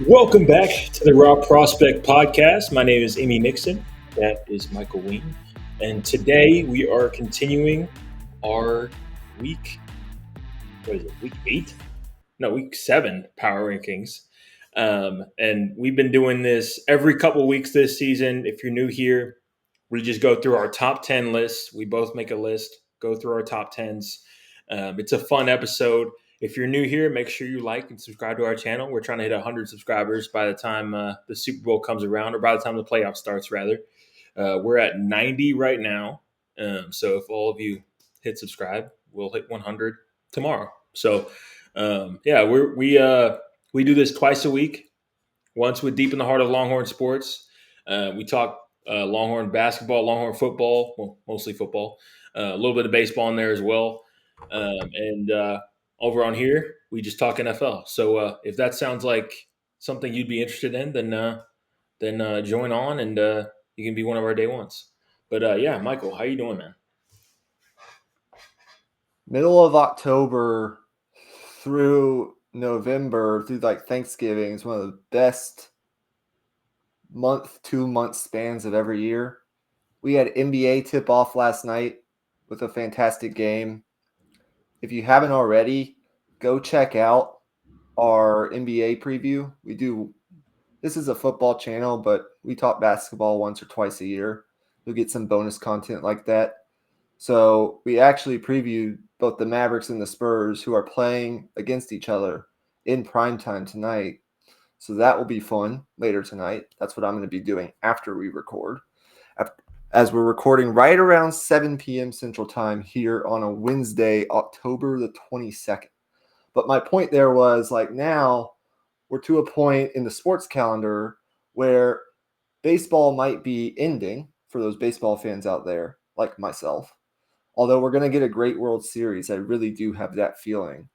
Welcome back to the Raw Prospect Podcast. My name is Amy Nixon. That is Michael Ween. And today we are continuing our week, what is it, week 8? No, week 7 power rankings. And we've been doing this every couple weeks this season. If you're new here, we just go through our top 10 lists. We both make a list, go through our top 10s. It's a fun episode. If you're new here, make sure you like and subscribe to our channel. We're trying to hit 100 subscribers by the time the Super Bowl comes around, or by the time the playoff starts, rather. We're at 90 right now. So if all of you hit subscribe, we'll hit 100 tomorrow. So yeah, we do this twice a week. Once with Deep in the Heart of Longhorn Sports, we talk Longhorn basketball, Longhorn football, well, mostly football, a little bit of baseball in there as well. And over on here, we just talk NFL. So if that sounds like something you'd be interested in, then join on and you can be one of our day ones. But yeah, Michael, how you doing, man? Middle of October through November, through like Thanksgiving, is one of the best month, 2 month spans of every year. We had NBA tip off last night with a fantastic game. If you haven't already, go check out our NBA preview. This is a football channel, but we talk basketball once or twice a year. You'll get some bonus content like that. So we actually previewed both the Mavericks and the Spurs, who are playing against each other in primetime tonight. So that will be fun later tonight. That's what I'm going to be doing after we record. As we're recording right around 7 p.m. Central Time here on a Wednesday, October the 22nd. But my point there was like now we're to a point in the sports calendar where baseball might be ending for those baseball fans out there like myself. Although we're going to get a great World Series, I really do have that feeling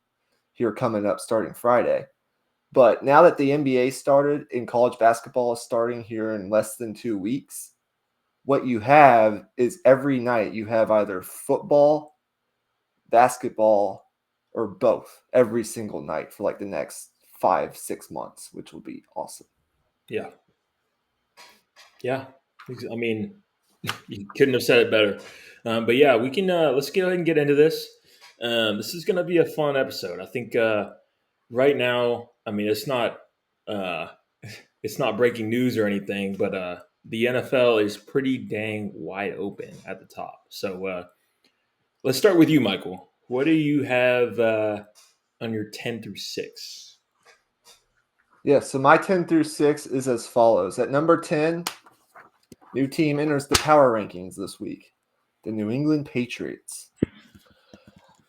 here coming up starting Friday. But now that the NBA started and college basketball is starting here in less than 2 weeks, what you have is every night you have either football, basketball, or both every single night for like the next 5-6 months, which will be awesome. Yeah. Yeah. I mean, you couldn't have said it better. But yeah, we can let's go ahead and get into this. This is going to be a fun episode. I think right now, I mean, uh, it's not breaking news or anything, but the NFL is pretty dang wide open at the top. So let's start with you, Michael. What do you have on your 10 through 6? Yeah, so my 10 through 6 is as follows. At number 10, new team enters the power rankings this week, the New England Patriots.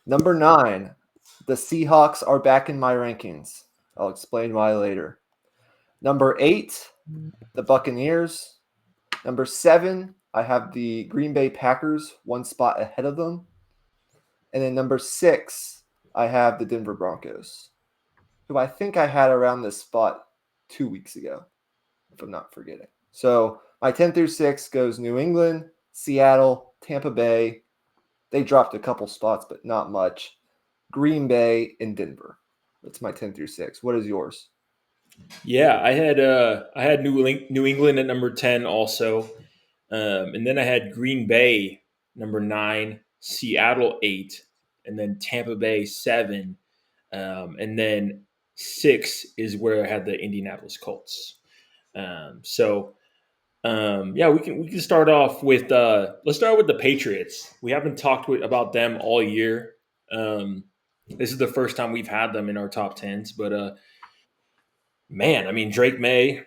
Number 9, the Seahawks are back in my rankings. I'll explain why later. Number 8, the Buccaneers. Number 7, I have the Green Bay Packers, one spot ahead of them. And then number 6, I have the Denver Broncos, who I think I had around this spot 2 weeks ago, if I'm not forgetting. So my 10 through 6 goes New England, Seattle, Tampa Bay. They dropped a couple spots, but not much. Green Bay and Denver. That's my 10 through 6. What is yours? Yeah, I had New England at number 10 also, and then I had Green Bay number 9, Seattle 8, and then Tampa Bay 7, and then 6 is where I had the Indianapolis Colts. So yeah, we can start off with let's start with the Patriots. We haven't talked about them all year. This is the first time we've had them in our top tens, but man, I mean Drake May,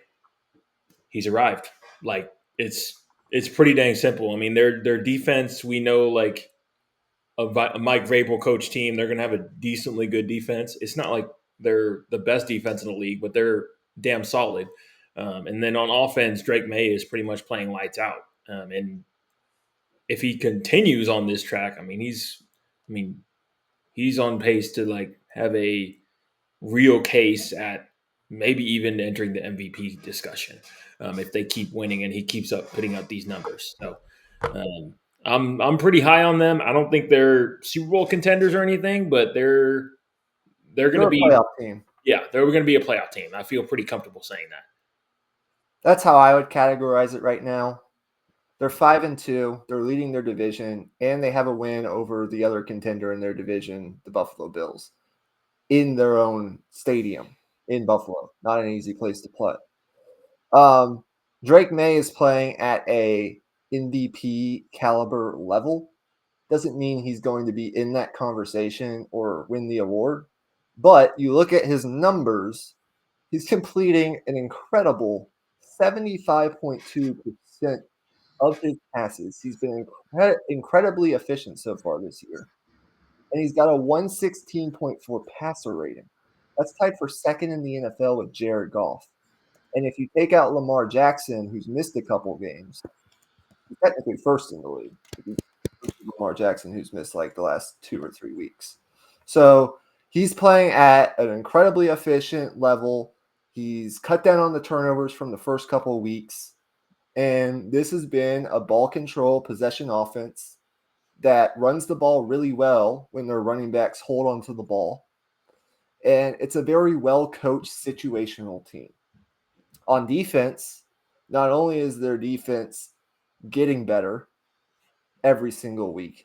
he's arrived. Like it's pretty dang simple. I mean their defense, we know like a Mike Vrabel coach team, they're gonna have a decently good defense. It's not like they're the best defense in the league, but they're damn solid. And then on offense, Drake May is pretty much playing lights out. And if he continues on this track, I mean, he's on pace to like have a real case at maybe even entering the MVP discussion if they keep winning and he keeps up putting up these numbers. So um, I'm pretty high on them. I don't think they're Super Bowl contenders or anything, but they're going They're to a be playoff team. Yeah, they're going to be a playoff team. I feel pretty comfortable saying that. That's how I would categorize it right now. They're 5-2. They're leading their division, and they have a win over the other contender in their division, the Buffalo Bills, in their own stadium in Buffalo. Not an easy place to play. Drake May is playing at a MVP caliber level. Doesn't mean he's going to be in that conversation or win the award. But you look at his numbers, he's completing an incredible 75.2% of his passes. He's been incredibly efficient so far this year. And he's got a 116.4 passer rating. That's tied for second in the NFL with Jared Goff. And if you take out Lamar Jackson, who's missed a couple games, he's technically first in the league. Lamar Jackson, who's missed like the last 2 or 3 weeks. So he's playing at an incredibly efficient level. He's cut down on the turnovers from the first couple of weeks. And this has been a ball control possession offense that runs the ball really well when their running backs hold onto the ball. And it's a very well coached situational team. On defense, not only is their defense getting better every single week,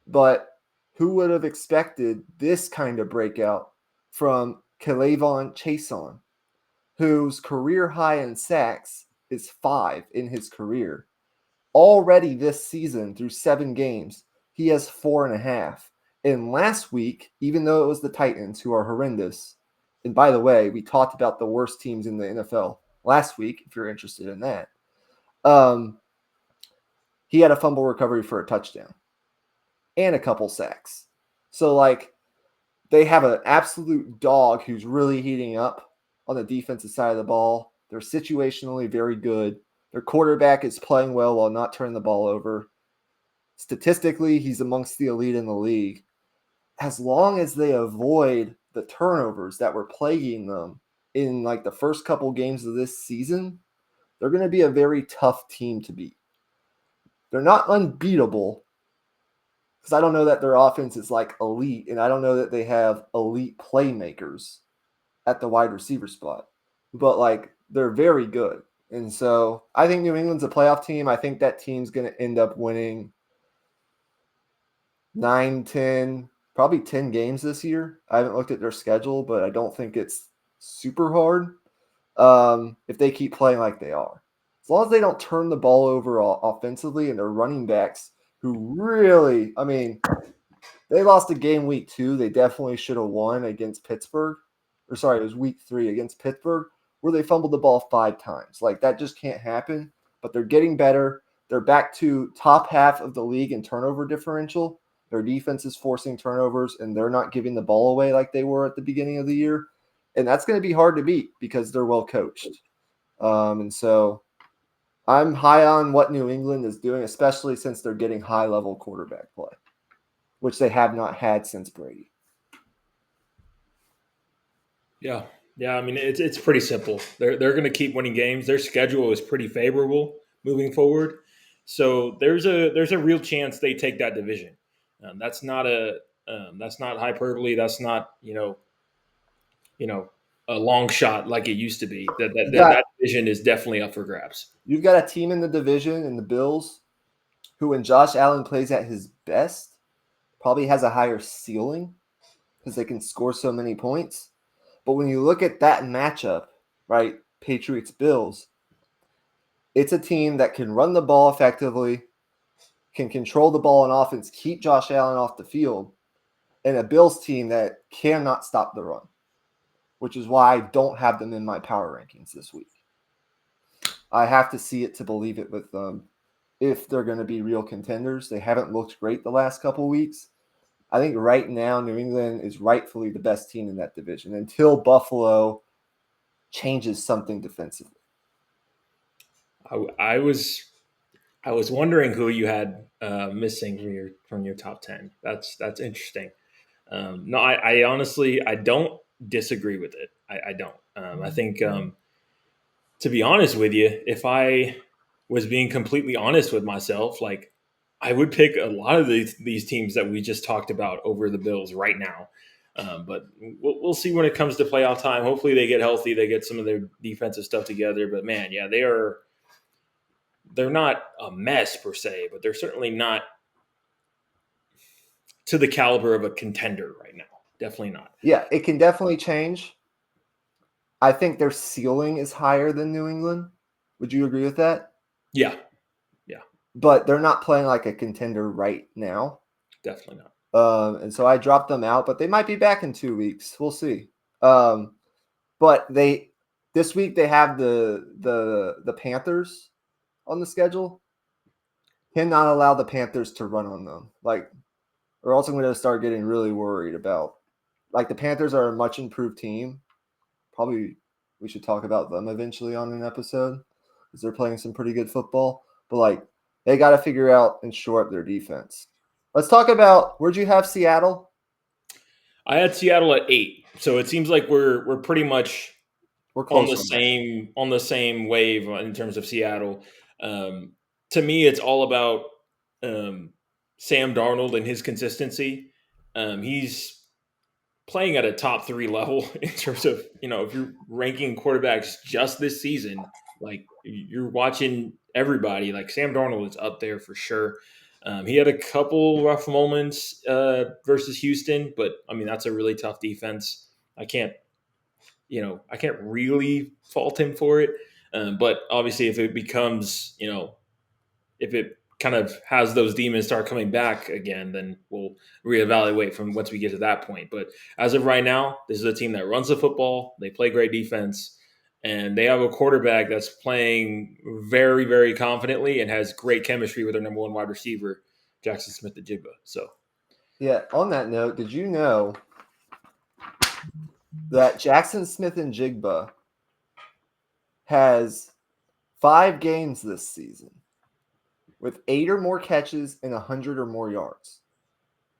but who would have expected this kind of breakout from K'Lavon Chaisson, whose career high in sacks is 5 in his career. Already this season, through 7 games, he has 4.5. And last week, even though it was the Titans, who are horrendous, and by the way, we talked about the worst teams in the NFL last week, if you're interested in that, he had a fumble recovery for a touchdown and a couple sacks. So, like, they have an absolute dog who's really heating up on the defensive side of the ball. They're situationally very good. Their quarterback is playing well while not turning the ball over. Statistically, he's amongst the elite in the league. As long as they avoid the turnovers that were plaguing them in like the first couple games of this season, they're going to be a very tough team to beat. They're not unbeatable because I don't know that their offense is like elite, and I don't know that they have elite playmakers at the wide receiver spot, but like they're very good. And so I think New England's a playoff team. I think that team's going to end up winning 9, 10, probably 10 games this year. I haven't looked at their schedule, but I don't think it's super hard if they keep playing like they are. As long as they don't turn the ball over offensively and their running backs who really, I mean, they lost a game week 2. They definitely should have won against Pittsburgh. Or sorry, it was week 3 against Pittsburgh where they fumbled the ball 5 times. Like that just can't happen, but they're getting better. They're back to top half of the league in turnover differential. Their defense is forcing turnovers, and they're not giving the ball away like they were at the beginning of the year. And that's going to be hard to beat because they're well coached. And so I'm high on what New England is doing, especially since they're getting high-level quarterback play, which they have not had since Brady. Yeah, yeah. I mean, it's pretty simple. They're going to keep winning games. Their schedule is pretty favorable moving forward, so there's a real chance they take that division. That's not hyperbole. That's not a long shot like it used to be. That division is definitely up for grabs. You've got a team in the division in the Bills who, when Josh Allen plays at his best, probably has a higher ceiling because they can score so many points. But when you look at that matchup, right, Patriots-Bills, it's a team that can run the ball effectively, can control the ball on offense, keep Josh Allen off the field, and a Bills team that cannot stop the run, which is why I don't have them in my power rankings this week. I have to see it to believe it with them if they're going to be real contenders. They haven't looked great the last couple weeks. I think right now New England is rightfully the best team in that division until Buffalo changes something defensively. I was wondering who you had missing from your top 10. That's interesting. No, I honestly I don't disagree with it. I don't. I think to be honest with you, if I was being completely honest with myself, like I would pick a lot of these teams that we just talked about over the Bills right now. But we'll see when it comes to playoff time. Hopefully they get healthy, they get some of their defensive stuff together. But man, yeah, they're not a mess per se, but they're certainly not to the caliber of a contender right now. Definitely not. Yeah, it can definitely change. I think their ceiling is higher than New England. Would you agree with that? Yeah, But they're not playing like a contender right now. definitely not. And so I dropped them out, but they might be back in 2 weeks. We'll see. But this week they have the Panthers on the schedule. Cannot allow the Panthers to run on them. Like, or else I'm going to start getting really worried about. Like, the Panthers are a much improved team. Probably we should talk about them eventually on an episode because they're playing some pretty good football. But like, they got to figure out and shore up their defense. Let's talk about, where'd you have Seattle? I had Seattle at 8, so it seems like we're pretty much We're close on the same wave in terms of Seattle. To me, it's all about Sam Darnold and his consistency. He's playing at a top 3 level in terms of, if you're ranking quarterbacks just this season, like you're watching everybody, like Sam Darnold is up there for sure. He had a couple rough moments versus Houston, but I mean, that's a really tough defense. I can't really fault him for it. But obviously, if it becomes, if it kind of has those demons start coming back again, then we'll reevaluate from once we get to that point. But as of right now, this is a team that runs the football. They play great defense, and they have a quarterback that's playing very, very confidently and has great chemistry with their number 1 wide receiver, Jackson Smith-Njigba. So, yeah. On that note, did you know that Jackson Smith-Njigba has 5 games this season with 8 or more catches and 100 or more yards?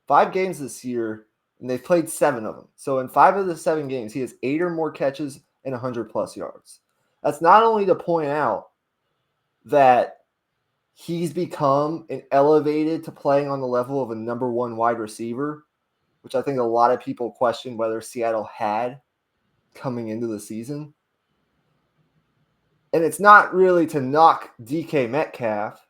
5 games this year, and they've played 7 of them. So in 5 of the 7 games, he has 8 or more catches and 100 plus yards. That's not only to point out that he's become and elevated to playing on the level of a number 1 wide receiver, which I think a lot of people question whether Seattle had coming into the season. And it's not really to knock DK Metcalf,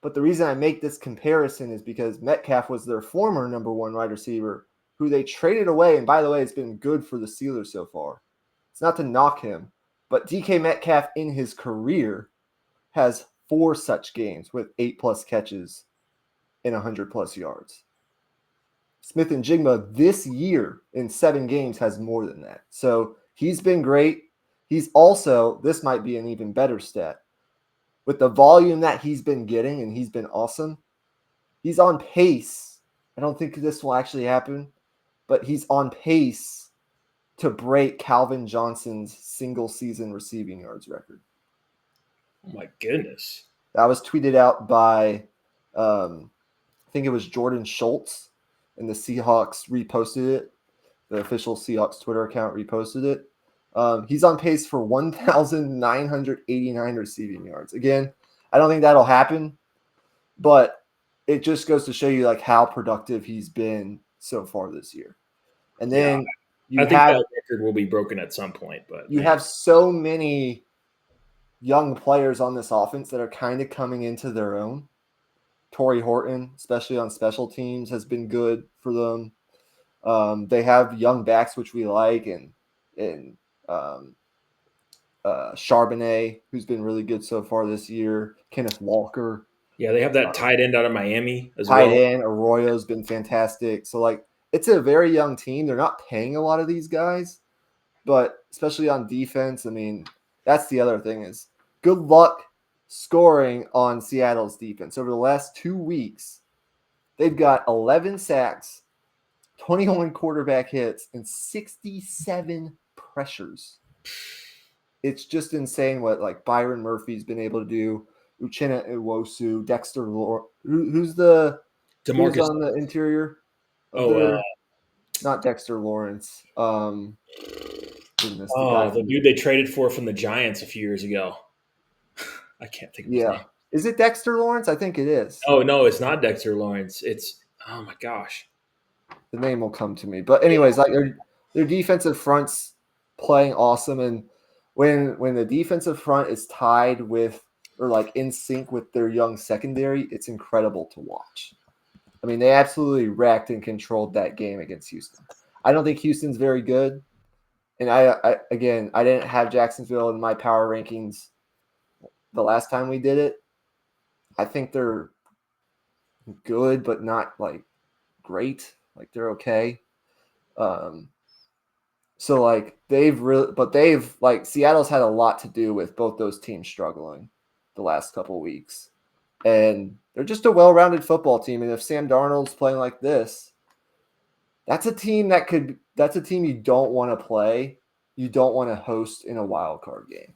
but the reason I make this comparison is because Metcalf was their former number 1 wide receiver who they traded away. And by the way, it's been good for the Steelers so far. It's not to knock him, but DK Metcalf in his career has 4 such games with 8 plus catches and 100 plus yards. Smith-Njigba this year in 7 games has more than that. So he's been great. He's also, this might be an even better stat, with the volume that he's been getting, and he's been awesome. He's on pace. I don't think this will actually happen, but he's on pace to break Calvin Johnson's single season receiving yards record. oh my goodness. That was tweeted out by, I think it was Jordan Schultz, and the Seahawks reposted it. The official Seahawks Twitter account reposted it. He's on pace for 1,989 receiving yards. Again, I don't think that'll happen, but it just goes to show you like how productive he's been so far this year. And then I think that record will be broken at some point, but you have so many young players on this offense that are kind of coming into their own. Torrey Horton, especially on special teams, has been good for them. They have young backs, which we like, and Charbonnet, who's been really good so far this year. Kenneth Walker. Yeah, they have that tight end out of Miami as well. Tight end, Arroyo's been fantastic. So, like, it's a very young team. They're not paying a lot of these guys, but especially on defense, I mean, that's the other thing is good luck scoring on Seattle's defense. Over the last 2 weeks, they've got 11 sacks, 21 quarterback hits, and 67 pressures. It's just insane what like Byron Murphy's been able to do. Uchenna Nwosu, Dexter Lawrence. Who's on the interior? Not Dexter Lawrence. Goodness, the dude they traded for from the Giants a few years ago. I can't think of his name. Is it Dexter Lawrence? I think it is. Oh no, it's not Dexter Lawrence. It's oh my gosh. The name will come to me. But anyways, like their defensive front's playing awesome, and when the defensive front is tied with or like in sync with their young secondary, it's incredible to watch. I mean, they absolutely wrecked and controlled that game against Houston. I don't think Houston's very good, and I again I didn't have Jacksonville in my power rankings the last time we did it. I think they're good, but not like great. Like they're okay. Um, so like they've like Seattle's had a lot to do with both those teams struggling the last couple weeks, and they're just a well-rounded football team. And if Sam Darnold's playing like this, that's a team that's a team you don't want to play. You don't want to host in a wild card game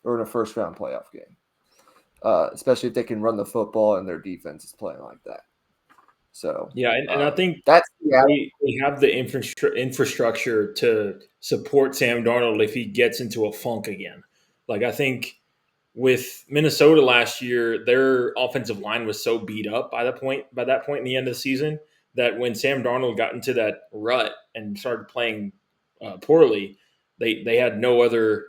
or in a first round playoff game, especially if they can run the football and their defense is playing like that. So Yeah, and I think that's they have the infrastructure to support Sam Darnold if he gets into a funk again. Like I think with Minnesota last year, their offensive line was so beat up by that point in the end of the season that when Sam Darnold got into that rut and started playing poorly, they had no other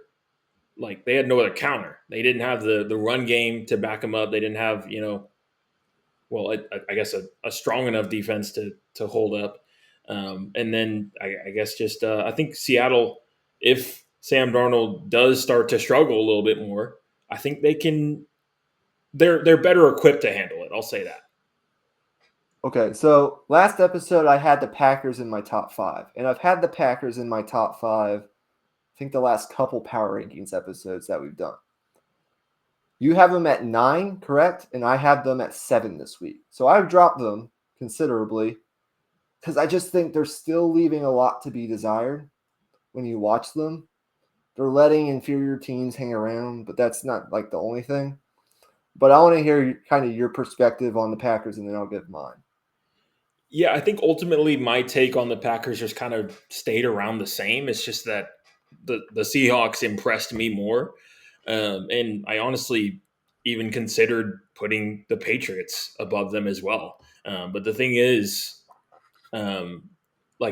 they had no other counter. They didn't have the run game to back them up. They didn't have I guess a strong enough defense to hold up. And then I guess just I think Seattle, if Sam Darnold does start to struggle a little bit more, I think they can. They're better equipped to handle it. I'll say that. Okay, so last episode I had the Packers in my top 5, and I've had the Packers in my top 5. I think the last couple power rankings episodes that we've done. You have them at 9, correct? And I have them at 7 this week. So I've dropped them considerably because I just think they're still leaving a lot to be desired when you watch them. They're letting inferior teams hang around, but that's not like the only thing. But I want to hear kind of your perspective on the Packers, and then I'll give mine. Yeah, I think ultimately my take on the Packers just kind of stayed around the same. It's just that the Seahawks impressed me more, and I honestly even considered putting the Patriots above them as well. But the thing is, I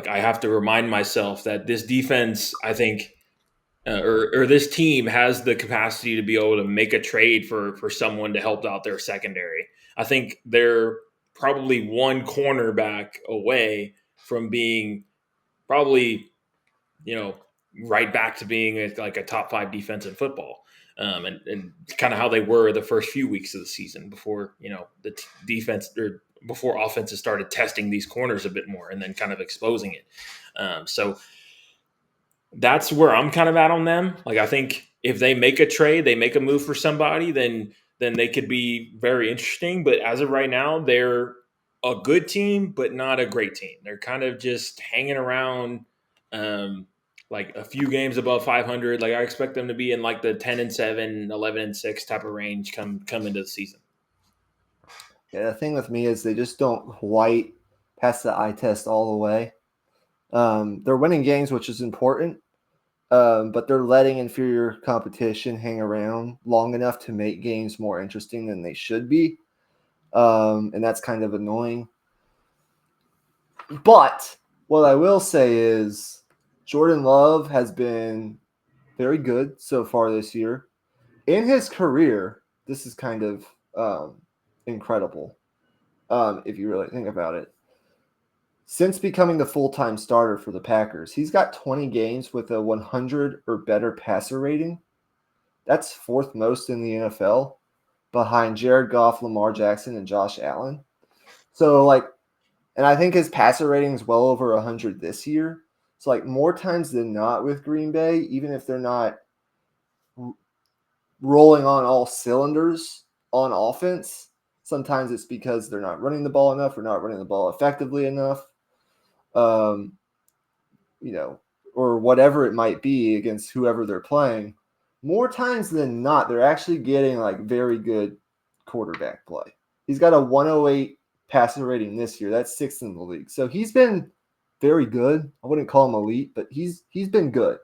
have to remind myself that this defense, I think, or this team has the capacity to be able to make a trade for someone to help out their secondary. I think they're probably one cornerback away from being probably, right back to being like a top 5 defense in football. And kind of how they were the first few weeks of the season before, defense or before offenses started testing these corners a bit more and then kind of exposing it. So that's where I'm kind of at on them. Like, I think if they make a trade, they make a move for somebody, then they could be very interesting. But as of right now, they're a good team, but not a great team. They're kind of just hanging around, like a few games above 500. Like I expect them to be in like the 10-7, 11-6 type of range come into the season. Yeah, the thing with me is they just don't quite pass the eye test all the way. They're winning games, which is important, but they're letting inferior competition hang around long enough to make games more interesting than they should be. And that's kind of annoying. But what I will say is Jordan Love has been very good so far this year. In his career, this is kind of incredible if you really think about it. Since becoming the full-time starter for the Packers, he's got 20 games with a 100 or better passer rating. That's 4th most in the NFL, behind Jared Goff, Lamar Jackson, and Josh Allen. So, and I think his passer rating is well over 100 this year. So, more times than not with Green Bay, even if they're not rolling on all cylinders on offense, sometimes it's because they're not running the ball enough or not running the ball effectively enough. Or whatever it might be against whoever they're playing, more times than not, they're actually getting very good quarterback play. He's got a 108 passer rating this year. That's 6th in the league. So he's been very good. I wouldn't call him elite, but he's been good.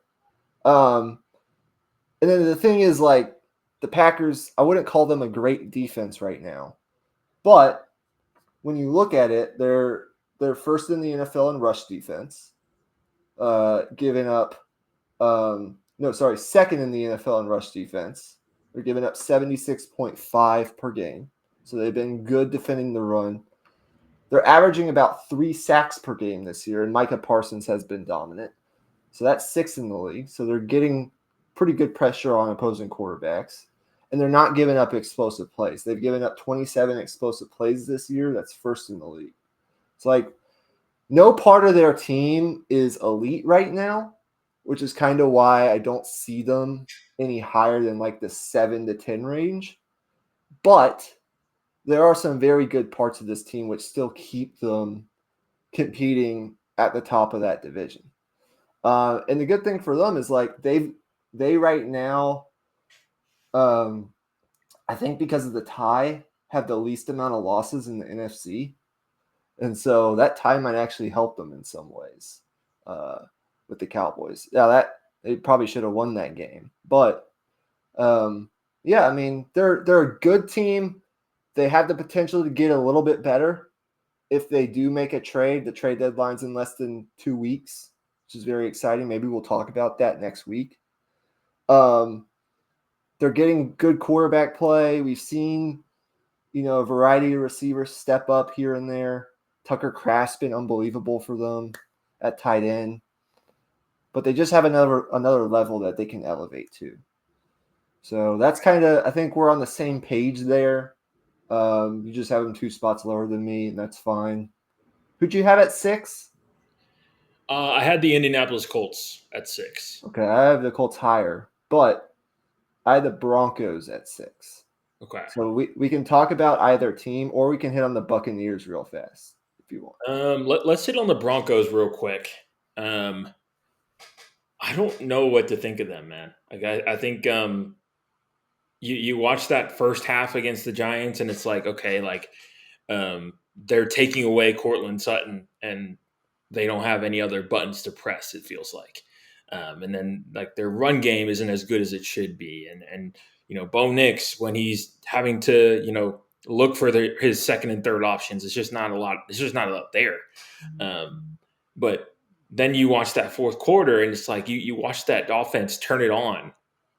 And then the thing is, the Packers, I wouldn't call them a great defense right now. But when you look at it, they're they're first in the NFL in rush defense, giving up second in the NFL in rush defense. They're giving up 76.5 per game. So they've been good defending the run. They're averaging about 3 sacks per game this year, and Micah Parsons has been dominant. So that's 6th in the league. So they're getting pretty good pressure on opposing quarterbacks. And they're not giving up explosive plays. They've given up 27 explosive plays this year. That's first in the league. It's like no part of their team is elite right now, which is kind of why I don't see them any higher than like the 7 to 10 range. But there are some very good parts of this team which still keep them competing at the top of that division. And the good thing for them is like they right now, I think because of the tie, have the least amount of losses in the NFC. And so that tie might actually help them in some ways with the Cowboys. Yeah, that they probably should have won that game. But yeah, I mean, they're a good team. They have the potential to get a little bit better if they do make a trade. The trade deadline's in less than 2 weeks, which is very exciting. Maybe we'll talk about that next week. They're getting good quarterback play. We've seen, a variety of receivers step up here and there. Tucker Kraft's been unbelievable for them at tight end. But they just have another level that they can elevate to. So that's kind of, I think we're on the same page there. You just have them 2 spots lower than me, and that's fine. Who'd you have at 6? I had the Indianapolis Colts at 6. Okay, I have the Colts higher, but I had the Broncos at 6. Okay. So we can talk about either team, or we can hit on the Buccaneers real fast if you want. Let's hit on the Broncos real quick. I don't know what to think of them, man. Like I think you watch that first half against the Giants, and it's like, okay, like they're taking away Courtland Sutton, and they don't have any other buttons to press, it feels like. And then like their run game isn't as good as it should be. And Bo Nix, when he's having to, look for his second and third options, it's just not a lot. It's just not a lot there. But then you watch that fourth quarter, and it's like you watch that offense turn it on.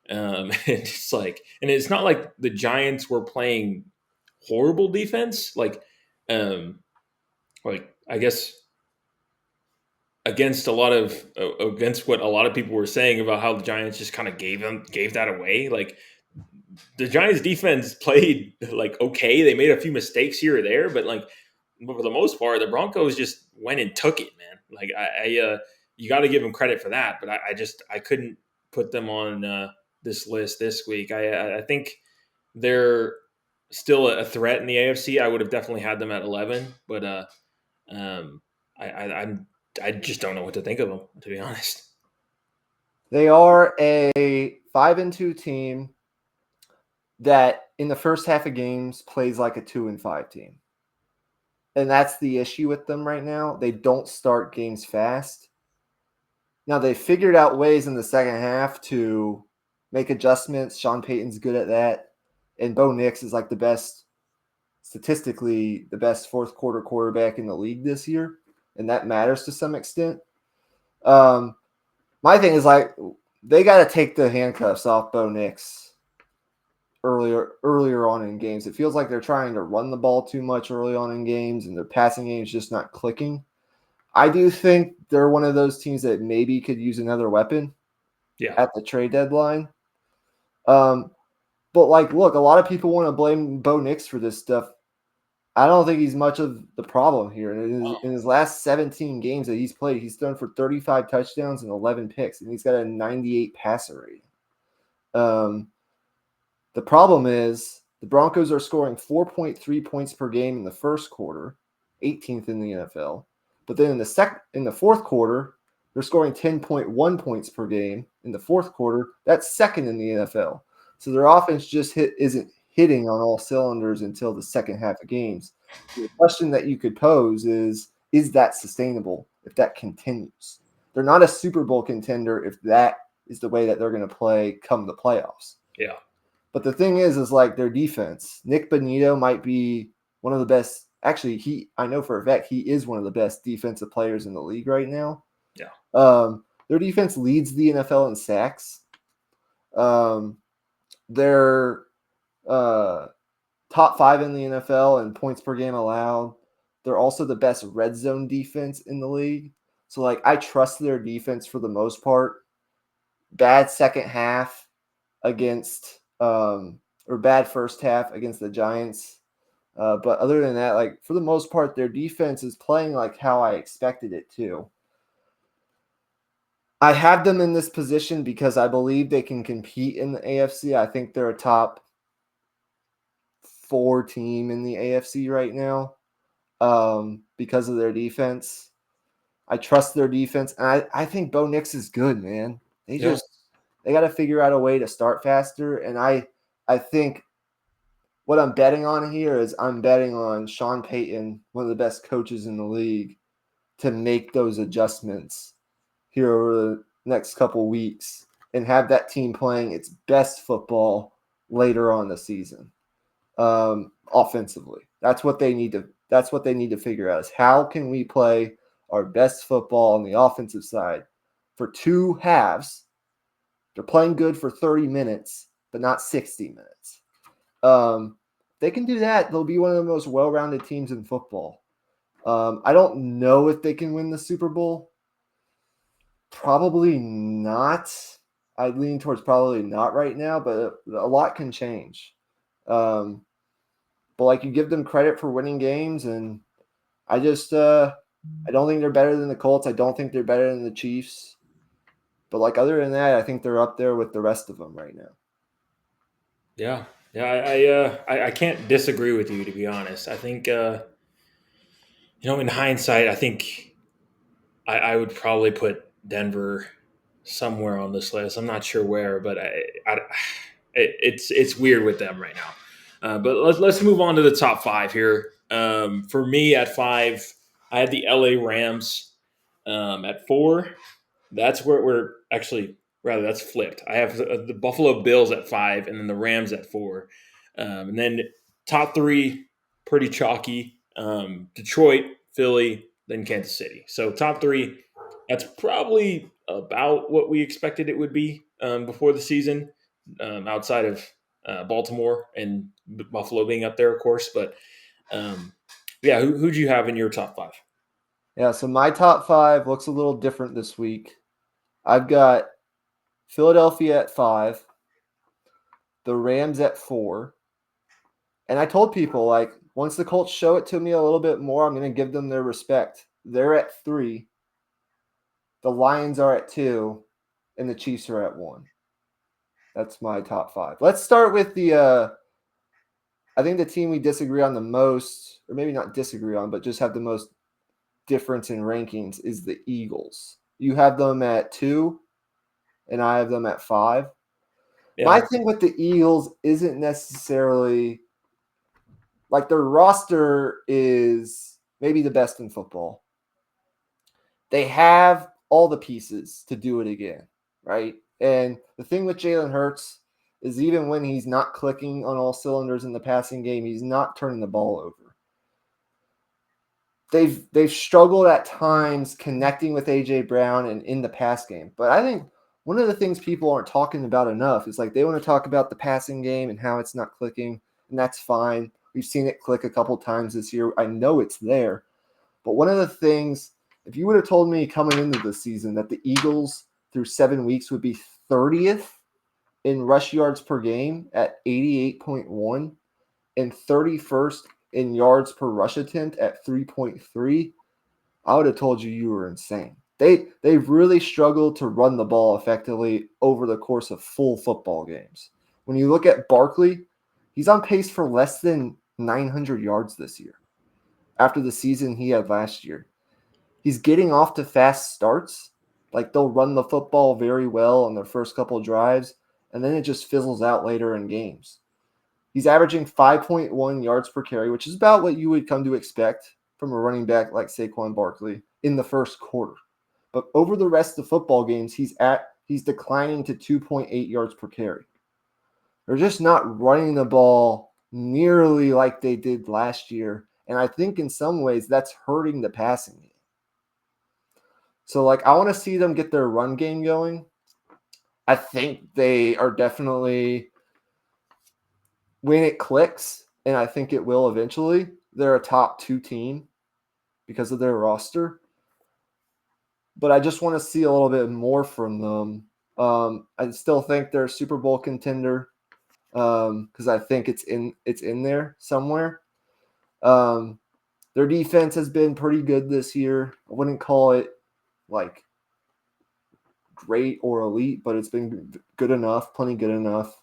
And it's like, and it's not like the Giants were playing horrible defense. Like I guess against what a lot of people were saying about how the Giants just kind of gave that away. Like the Giants defense played like okay. They made a few mistakes here or there, but for the most part, the Broncos just went and took it, man. Like you got to give them credit for that, but I couldn't put them on this list this week. I think they're still a threat in the AFC. I would have definitely had them at 11, but I just don't know what to think of them, to be honest. They are a 5-2 team that in the first half of games plays like a 2-5 team. And that's the issue with them right now. They don't start games fast. Now, they figured out ways in the second half to make adjustments. Sean Payton's good at that. And Bo Nix is like statistically the best fourth quarter quarterback in the league this year. And that matters to some extent. My thing is like they got to take the handcuffs off Bo Nix earlier on in games. It feels like they're trying to run the ball too much early on in games, and their passing game is just not clicking. I do think they're one of those teams that maybe could use another weapon at the trade deadline. But look, a lot of people want to blame Bo Nix for this stuff. I don't think he's much of the problem here. In his last 17 games that he's played, he's thrown for 35 touchdowns and 11 picks, and he's got a 98 passer rating. The problem is the Broncos are scoring 4.3 points per game in the first quarter, 18th in the NFL. But then in the fourth quarter, they're scoring 10.1 points per game in the fourth quarter. That's second in the NFL. So their offense just isn't hitting on all cylinders until the second half of games. The question that you could pose is that sustainable if that continues? They're not a Super Bowl contender if that is the way that they're going to play come the playoffs. Yeah. But the thing is like their defense. Nick Bonito might be one of the best actually, I know for a fact he is one of the best defensive players in the league right now. Yeah. Their defense leads the NFL in sacks. They're top 5 in the NFL in points per game allowed. They're also the best red zone defense in the league. So, like, I trust their defense for the most part. Bad second half against or bad first half against the Giants. But other than that, like, for the most part, their defense is playing like how I expected it to. I have them in this position because I believe they can compete in the AFC. I think they're a top 4 team in the AFC right now because of their defense. I trust their defense. And I think Bo Nix is good, man. They got to figure out a way to start faster. And I think what I'm betting on here is I'm betting on Sean Payton, one of the best coaches in the league, to make those adjustments here over the next couple weeks and have that team playing its best football later on the season. Offensively, that's what they need to figure out is how can we play our best football on the offensive side for 2 halves. They're playing good for 30 minutes, but not 60 minutes. They can do that. They'll be one of the most well-rounded teams in football. I don't know if they can win the Super Bowl. Probably not. I lean towards probably not right now, but a lot can change. But like, you give them credit for winning games, and I just I don't think they're better than the Colts. I don't think they're better than the Chiefs. But like, other than that, I think they're up there with the rest of them right now. Yeah. I can't disagree with you, to be honest. I think in hindsight, I think I would probably put Denver somewhere on this list. I'm not sure where, but it's weird with them right now. But let's move on to the top 5 here. For me, at 5, I had the LA Rams. At 4, that's where we're actually rather that's flipped. I have the Buffalo Bills at 5, and then the Rams at 4, and then top 3 pretty chalky. Detroit, Philly, then Kansas City. So top 3, that's probably about what we expected it would be before the season, outside of Baltimore and Buffalo being up there, of course. But yeah, who'd you have in your top 5? Yeah, so my top 5 looks a little different this week. I've got Philadelphia at 5, the Rams at 4. And I told people, like, once the Colts show it to me a little bit more, I'm going to give them their respect. They're at 3. The Lions are at 2, and the Chiefs are at 1. That's my top 5. Let's start with I think the team we disagree on the most, or maybe not disagree on, but just have the most difference in rankings, is the Eagles. You have them at 2, and I have them at 5. Yeah. My thing with the Eagles isn't necessarily like their roster is maybe the best in football. They have all the pieces to do it again, right? And the thing with Jalen Hurts is even when he's not clicking on all cylinders in the passing game, he's not turning the ball over. They've struggled at times connecting with A.J. Brown and in the pass game. But I think one of the things people aren't talking about enough is, like, they want to talk about the passing game and how it's not clicking, and that's fine. We've seen it click a couple times this year. I know it's there. But one of the things, if you would have told me coming into the season that the Eagles through 7 weeks would be 30th in rush yards per game at 88.1 and 31st in yards per rush attempt at 3.3, I would have told you were insane. They've really struggled to run the ball effectively over the course of full football games. When you look at Barkley, he's on pace for less than 900 yards this year after the season he had last year. He's getting off to fast starts. Like, they'll run the football very well on their first couple drives, and then it just fizzles out later in games. He's averaging 5.1 yards per carry, which is about what you would come to expect from a running back like Saquon Barkley in the first quarter. But over the rest of football games, he's declining to 2.8 yards per carry. They're just not running the ball nearly like they did last year. And I think in some ways that's hurting the passing game. So, like, I want to see them get their run game going. I think they are definitely, when it clicks, and I think it will eventually, they're a top 2 team because of their roster. But I just want to see a little bit more from them. I still think they're a Super Bowl contender because I think it's in there somewhere. Their defense has been pretty good this year. I wouldn't call it like great or elite, but it's been good enough, plenty good enough.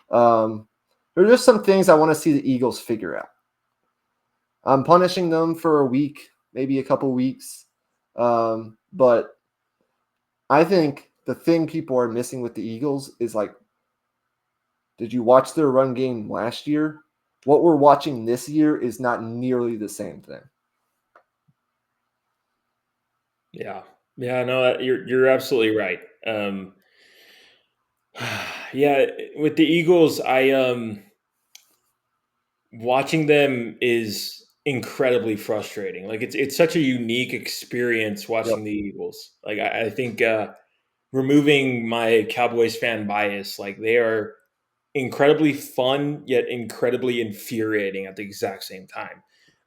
There are just some things I want to see the Eagles figure out. I'm punishing them for a week, maybe a couple weeks. But I think the thing people are missing with the Eagles is like, did you watch their run game last year? What we're watching this year is not nearly the same thing. Yeah. Yeah, no, you're absolutely right. Yeah, with the Eagles, I watching them is incredibly frustrating. Like it's such a unique experience watching the Eagles. Like I think removing my Cowboys fan bias, like they are incredibly fun yet incredibly infuriating at the exact same time.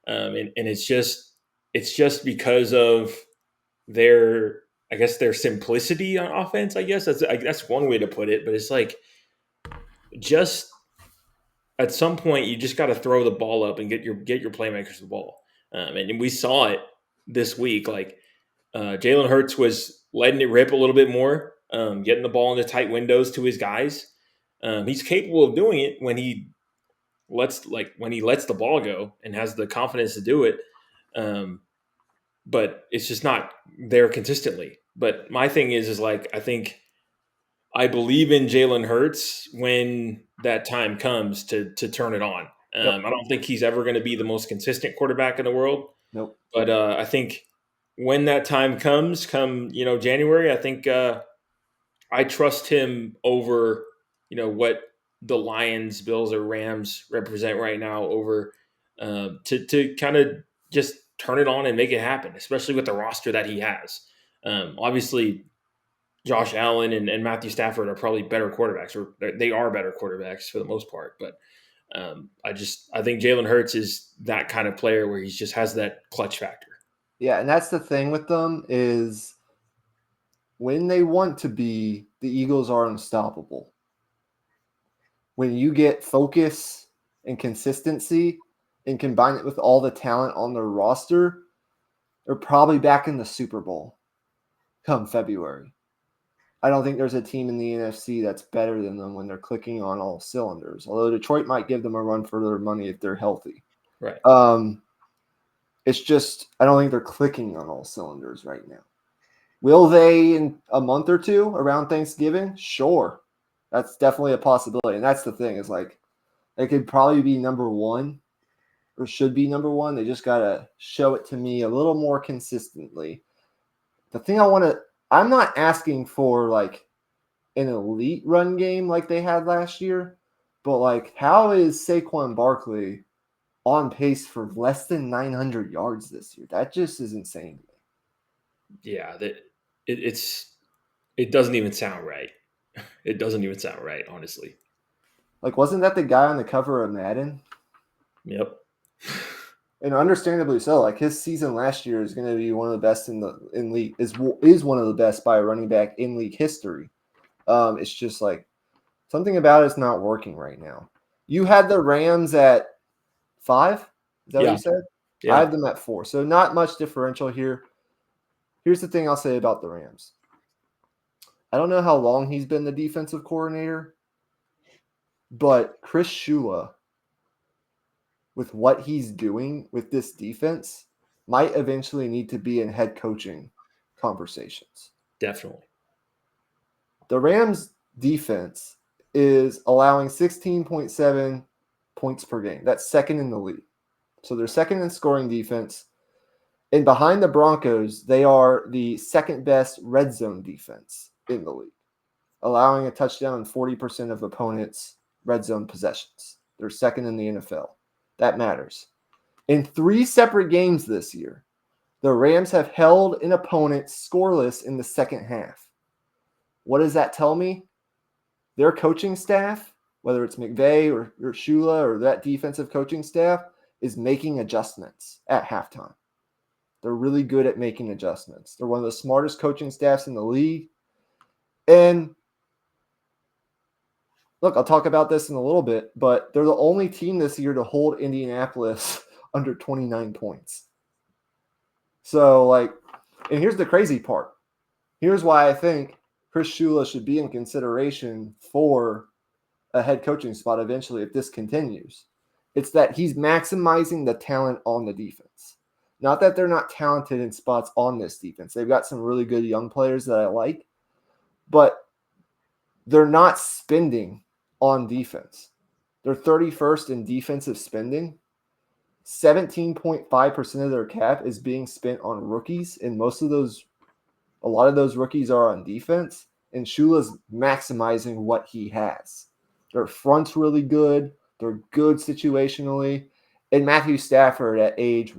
And it's just because of their, I guess, their simplicity on offense. I guess that's one way to put it. But it's like, just at some point you just got to throw the ball up and get your playmakers the ball. And we saw it this week. Like Jalen Hurts was letting it rip a little bit more, getting the ball in the tight windows to his guys. He's capable of doing it when he lets the ball go and has the confidence to do it. But it's just not there consistently. But my thing is like, I believe in Jalen Hurts when that time comes to turn it on. I don't think he's ever going to be the most consistent quarterback in the world. Nope. But I think when that time comes, January, I think I trust him over what the Lions, Bills, or Rams represent right now over to kind of just turn it on and make it happen, especially with the roster that he has. Obviously, Josh Allen and Matthew Stafford are probably better quarterbacks, or they are better quarterbacks for the most part. But I think Jalen Hurts is that kind of player where he just has that clutch factor. Yeah, and that's the thing with them is when they want to be, the Eagles are unstoppable. When you get focus and consistency and combine it with all the talent on their roster, they're probably back in the Super Bowl come February. I don't think there's a team in the NFC that's better than them when they're clicking on all cylinders. Although Detroit might give them a run for their money if they're healthy. Right. It's just I don't think they're clicking on all cylinders right now. Will they in a month or two around Thanksgiving? Sure. That's definitely a possibility. And that's the thing is like they could probably be number one or should be number one. They just got to show it to me a little more consistently. The thing I'm not asking for like an elite run game like they had last year, but like how is Saquon Barkley on pace for less than 900 yards this year? That just is insane. Yeah, it doesn't even sound right. It doesn't even sound right, honestly. Like, wasn't that the guy on the cover of Madden? Yep. And understandably so. Like his season last year is going to be one of the best in league. Is one of the best by a running back in league history. It's just like something about it's not working right now. You had the Rams at 5. Is that what you said? Yeah. I have them at 4. So not much differential here. Here's the thing I'll say about the Rams. I don't know how long he's been the defensive coordinator, but Chris Shula, with what he's doing with this defense, might eventually need to be in head coaching conversations. Definitely. The Rams defense is allowing 16.7 points per game. That's second in the league. So they're second in scoring defense. And behind the Broncos, they are the second best red zone defense in the league, allowing a touchdown in 40% of opponents' red zone possessions. They're second in the NFL. That matters. In 3 separate games this year, the Rams have held an opponent scoreless in the second half. What does that tell me? Their coaching staff, whether it's McVay or Shula or that defensive coaching staff, is making adjustments at halftime. They're really good at making adjustments. They're one of the smartest coaching staffs in the league. And look, I'll talk about this in a little bit, but they're the only team this year to hold Indianapolis under 29 points. So, and here's the crazy part. Here's why I think Chris Shula should be in consideration for a head coaching spot eventually if this continues. It's that he's maximizing the talent on the defense. Not that they're not talented in spots on this defense. They've got some really good young players that I like, but they're not spending on defense. They're 31st in defensive spending. 17.5% of their cap is being spent on rookies, and a lot of those rookies are on defense, and Shula's maximizing what he has. Their front's really good. They're good situationally. And Matthew Stafford at age,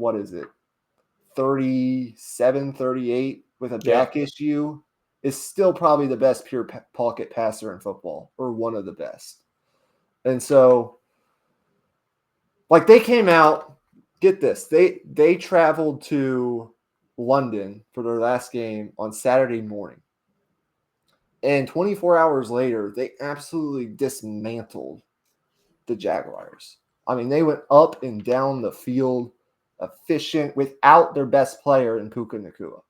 37, 38 with a back issue is still probably the best pure pocket passer in football, or one of the best. And so, they came out, get this, they traveled to London for their last game on Saturday morning. And 24 hours later, they absolutely dismantled the Jaguars. I mean, they went up and down the field, efficient, without their best player in Puka Nacua.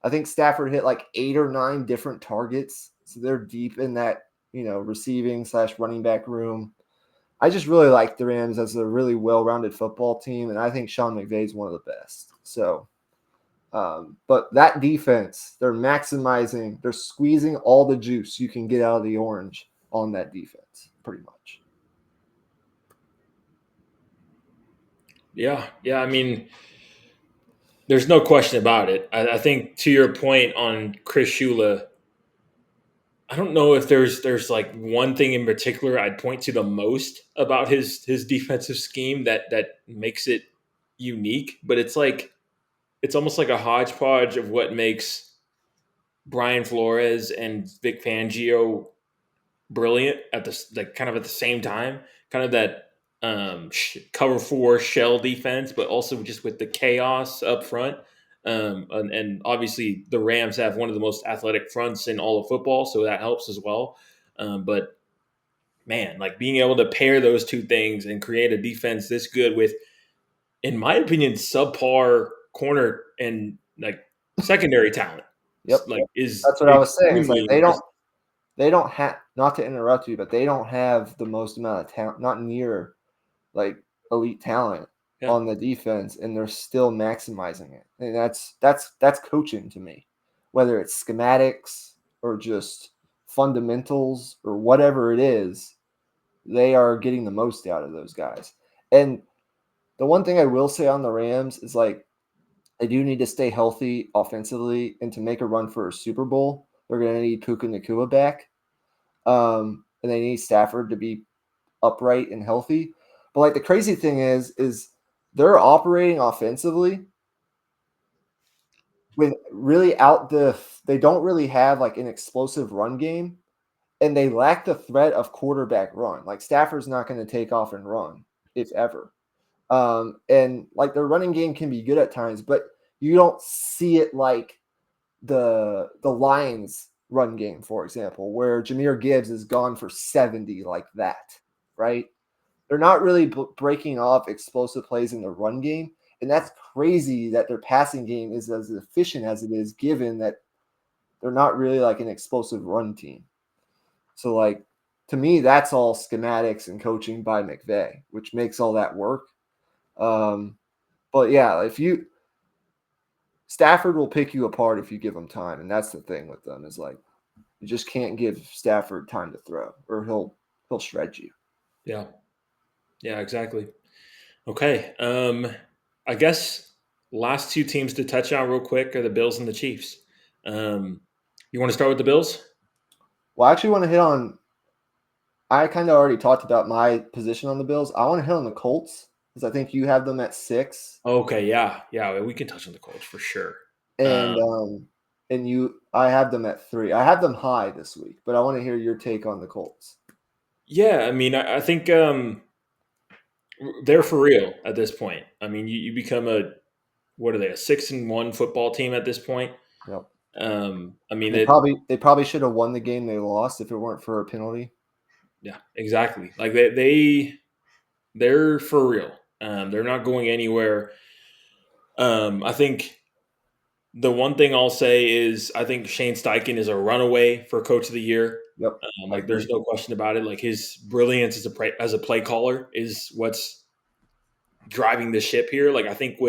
I think Stafford hit 8 or 9 different targets. So they're deep in that, receiving / running back room. I just really like the Rams as a really well-rounded football team, and I think Sean McVay is one of the best. So, but that defense, they're maximizing, they're squeezing all the juice you can get out of the orange on that defense, pretty much. Yeah. I mean, there's no question about it. I think to your point on Chris Shula, I don't know if there's one thing in particular I'd point to the most about his defensive scheme that makes it unique, but it's almost like a hodgepodge of what makes Brian Flores and Vic Fangio brilliant at the kind of at the same time. Kind of that cover 4 shell defense, but also just with the chaos up front. And obviously the Rams have one of the most athletic fronts in all of football, so that helps as well. But man, being able to pair those two things and create a defense this good with, in my opinion, subpar corner and secondary talent. Yep, is that's what I was saying. It's they don't have, not to interrupt you, but they don't have the most amount of talent, not near elite talent on the defense, and they're still maximizing it. And that's coaching to me, whether it's schematics or just fundamentals or whatever it is. They are getting the most out of those guys. And the one thing I will say on the Rams is they do need to stay healthy offensively, and to make a run for a Super Bowl, they're going to need Puka Nacua back. And they need Stafford to be upright and healthy. But the crazy thing is they're operating offensively with really they don't really have an explosive run game, and they lack the threat of quarterback run. Stafford's not going to take off and run, if ever. And their running game can be good at times, but you don't see it like the Lions run game, for example, where Jahmyr Gibbs is gone for 70 like that, right? They're not really breaking off explosive plays in the run game, and that's crazy that their passing game is as efficient as it is, given that they're not really an explosive run team. So, to me, that's all schematics and coaching by McVay, which makes all that work. But yeah, Stafford will pick you apart if you give him time, and that's the thing with them is you just can't give Stafford time to throw, or he'll shred you. Yeah, exactly. Okay, I guess last 2 teams to touch on real quick are the Bills and the Chiefs. You want to start with the Bills? Well, I actually want to hit on. I kind of already talked about my position on the Bills. I want to hit on the Colts because I think you have them at 6, Okay, yeah, we can touch on the Colts for sure. and Um, I have them at 3. I have them high this week, but I want to hear your take on the Colts. yeah, I mean, I think they're for real at this point. I mean, you become what are they, a 6-1 football team at this point? Yep. I mean, They probably should have won the game they lost if it weren't for a penalty. yeah, exactly. Like they're for real. They're not going anywhere. I think the one thing I'll say is I think Shane Steichen is a runaway for Coach of the Year. Yep, I Like, there's agree. no question about it. Like, his brilliance as a play caller is what's driving the ship here. Like, I think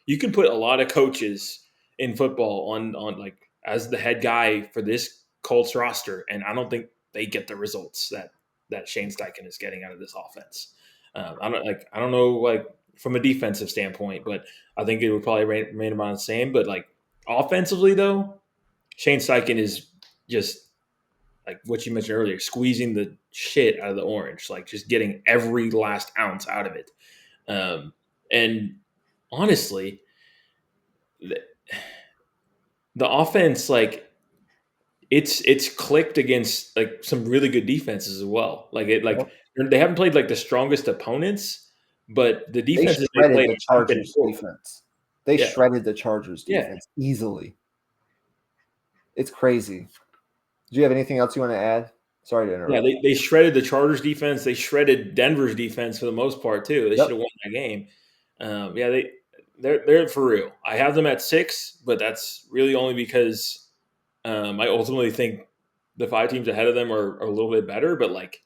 you can put a lot of coaches in football on like as the head guy for this Colts roster, and I don't think they get the results that Shane Steichen is getting out of this offense. I don't know like from a defensive standpoint, but I think it would probably remain about the same. But like offensively though, Shane Steichen is just like what you mentioned earlier, squeezing the shit out of the orange, like just getting every last ounce out of it. Um, and honestly, the, the offense, like it's clicked against like some really good defenses as well. Yep. They haven't played like the strongest opponents, but the They defenses they shredded played the have been Chargers horrible. defense. They Yeah, shredded the Chargers yeah, defense easily. It's crazy. Do you have anything else you want to add? Sorry to yeah. interrupt. They shredded the Chargers defense. They shredded Denver's defense for the most part too. They should Yep. have won that game. Yeah, they're for real. I have them at 6, but that's really only because I ultimately think the 5 teams ahead of them are a little bit better. But like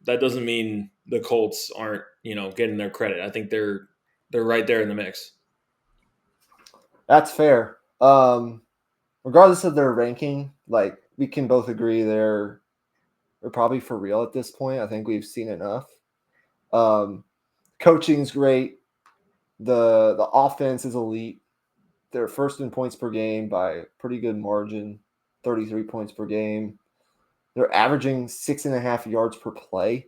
that doesn't mean the Colts aren't getting their credit. I think they're right there in the mix. That's fair. Regardless of their ranking, like we can both agree they're probably for real at this point. I think we've seen enough. Um, Coaching's great. The offense is elite. They're first in points per game by a pretty good margin, 33 points per game. They're averaging 6.5 yards per play.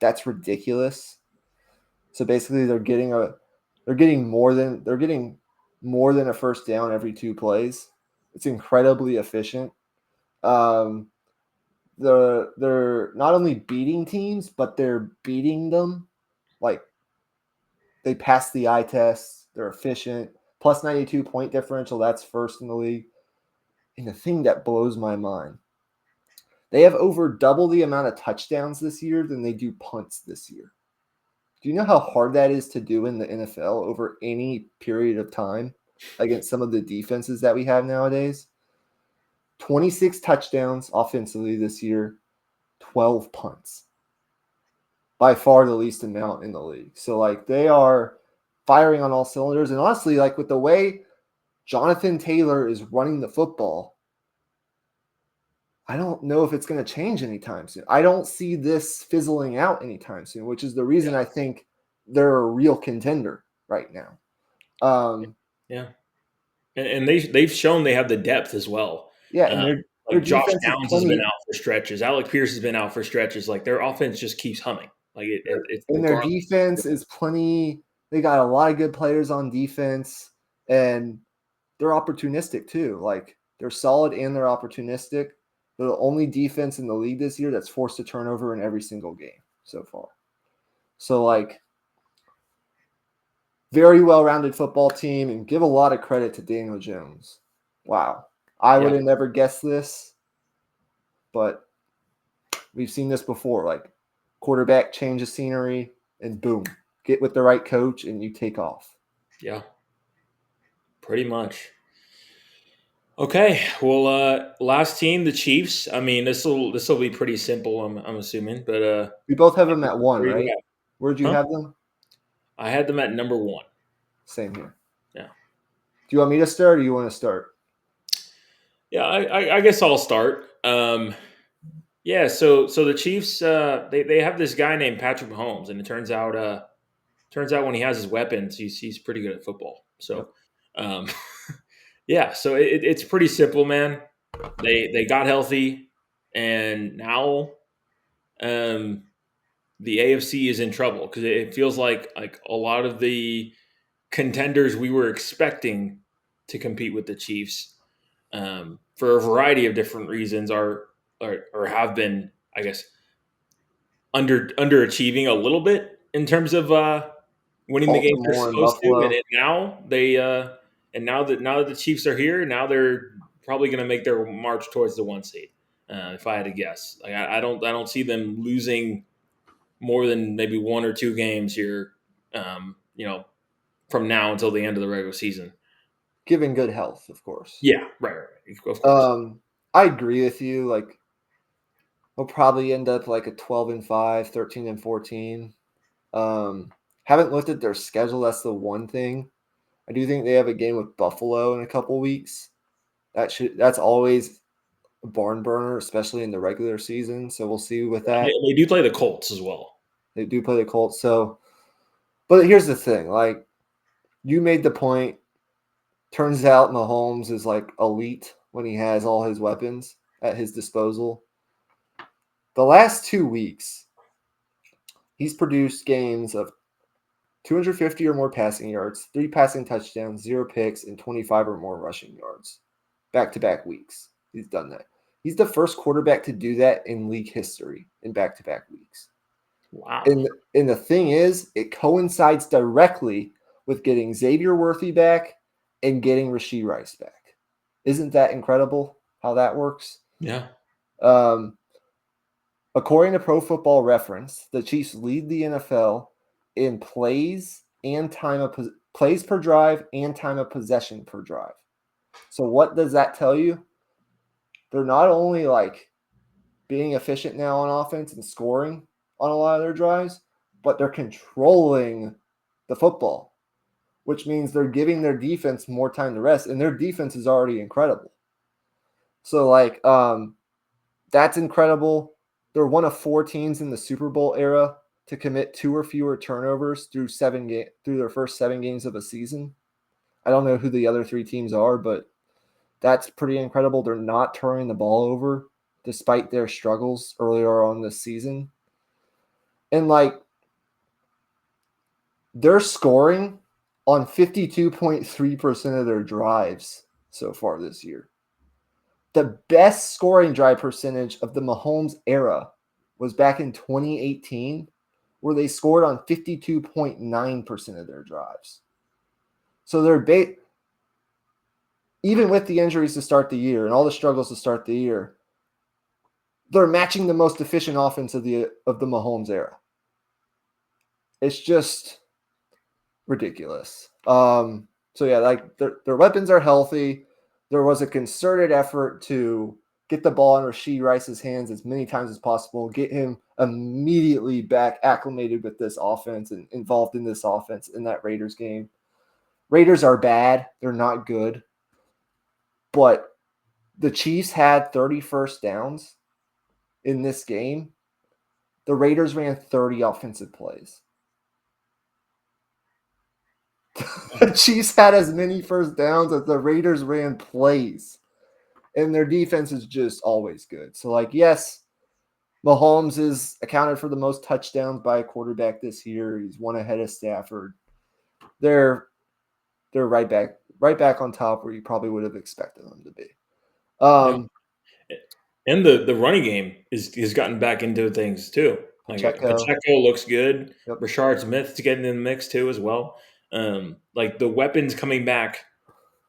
That's ridiculous. So basically, they're getting more than a first down every 2 plays. It's incredibly efficient. Um, they're not only beating teams, but they're beating them. Like they pass the eye test. They're efficient. Plus 92 point differential. That's first in the league. And the thing that blows my mind, they have over double the amount of touchdowns this year than they do punts this year. Do you know how hard that is to do in the NFL over any period of time against some of the defenses that we have nowadays? 26 touchdowns offensively this year, 12 punts. By far the least amount in the league. So like they are firing on all cylinders. And honestly, like with the way Jonathan Taylor is running the football, I don't know if it's going to change anytime soon. I don't see this fizzling out anytime soon, which is the reason I think they're a real contender right now. Yeah, and they've shown they have the depth as well. Yeah, and Um, their like Josh defense is Downs has been plenty, out for stretches. Alec Pierce has been out for stretches. Like their offense just keeps humming. Like it's and their regardless. defense is plenty. They got a lot of good players on defense, and they're opportunistic too. Like they're solid and they're opportunistic. They're the only defense in the league this year that's forced a turnover in every single game so far. So like very well-rounded football team, and give a lot of credit to Daniel Jones. Wow. I would Yeah, have never guessed this, but we've seen this before. Like quarterback change of scenery and boom, get with the right coach and you take off. yeah, pretty much. Okay, well, last team, the Chiefs. I mean, this will be pretty simple. I'm assuming, but We both have them at 1, where you right? got? Where'd you Huh? have them? I had them at number 1. Same here. Yeah, Do you want me to start or you want to start? yeah. I guess I'll start. Yeah. So the Chiefs, they have this guy named Patrick Mahomes, and it turns out when he has his weapons, he's pretty good at football. Yep. So, um, yeah. So it's pretty simple, man. They got healthy, and now um, the AFC is in trouble because it feels like a lot of the contenders we were expecting to compete with the Chiefs for a variety of different reasons or have been, I guess, underachieving a little bit in terms of winning the games they're Baltimore and supposed to, Buffalo. and now that the Chiefs are here, now they're probably going to make their march towards the 1 seed. If I had to guess, I don't see them losing more than maybe 1 or 2 games here. From now until the end of the regular season. Given good health, of course. Yeah, right, of course. I agree with you. Like, we'll probably end up like a 12-5, 13-14. Haven't looked at their schedule. That's the one thing. I do think they have a game with Buffalo in a couple weeks. That's always a barn burner, especially in the regular season. So we'll see with that. They do play the Colts as well. They do play the Colts. So, but here's the thing: like, you made the point. Turns out Mahomes is like elite when he has all his weapons at his disposal. The last 2 weeks, he's produced games of 250 or more passing yards, 3 passing touchdowns, 0 picks, and 25 or more rushing yards. Back-to-back weeks. He's done that. He's the first quarterback to do that in league history in back-to-back weeks. Wow. And the thing is, it coincides directly with getting Xavier Worthy back and getting Rashee Rice back. Isn't that incredible how that works? Yeah. According to Pro Football Reference, the Chiefs lead the NFL in plays per drive and time of possession per drive. So what does that tell you? They're not only like being efficient now on offense and scoring on a lot of their drives, but they're controlling the football, which means they're giving their defense more time to rest, and their defense is already incredible. So that's incredible. They're one of 4 teams in the Super Bowl era to commit 2 or fewer turnovers through their first 7 games of a season. I don't know who the other 3 teams are, but that's pretty incredible. They're not turning the ball over despite their struggles earlier on this season. And they're scoring on 52.3% of their drives so far this year. The best scoring drive percentage of the Mahomes era was back in 2018, where they scored on 52.9% of their drives. So they're even with the injuries to start the year and all the struggles to start the year, they're matching the most efficient offense of the Mahomes era. It's just ridiculous. So yeah, their weapons are healthy. There was a concerted effort to get the ball in Rashee Rice's hands as many times as possible, get him immediately back acclimated with this offense and involved in this offense in that Raiders game. Raiders are bad. They're not good. But the Chiefs had 30 first downs in this game. The Raiders ran 30 offensive plays. The Chiefs had as many first downs as the Raiders ran plays. And their defense is just always good. So, yes, Mahomes is accounted for the most touchdowns by a quarterback this year. He's one ahead of Stafford. They're right back on top where you probably would have expected them to be. And the running game has gotten back into things too. Pacheco looks good. Yep. Rashard Smith's getting in the mix too as well. The weapons coming back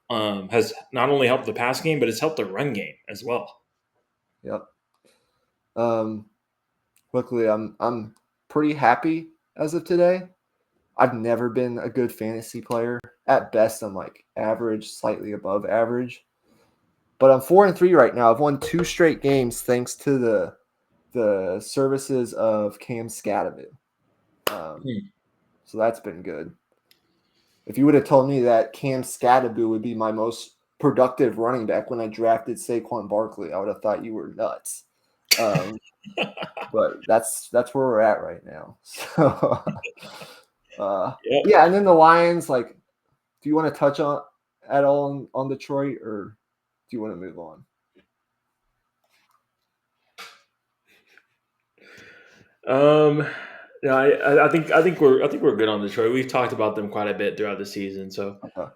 has not only helped the pass game, but it's helped the run game as well. Yep. Luckily, I'm pretty happy as of today. I've never been a good fantasy player. At best, I'm average, slightly above average. But I'm 4-3 right now. I've won 2 straight games thanks to the services of Cam Scadaboo. So that's been good. If you would have told me that Cam Scadaboo would be my most productive running back when I drafted Saquon Barkley, I would have thought you were nuts. But that's where we're at right now. So, yeah. And then the Lions, do you want to touch on at all on Detroit, or do you want to move on? No, I think we're good on Detroit. We've talked about them quite a bit throughout the season, so Okay.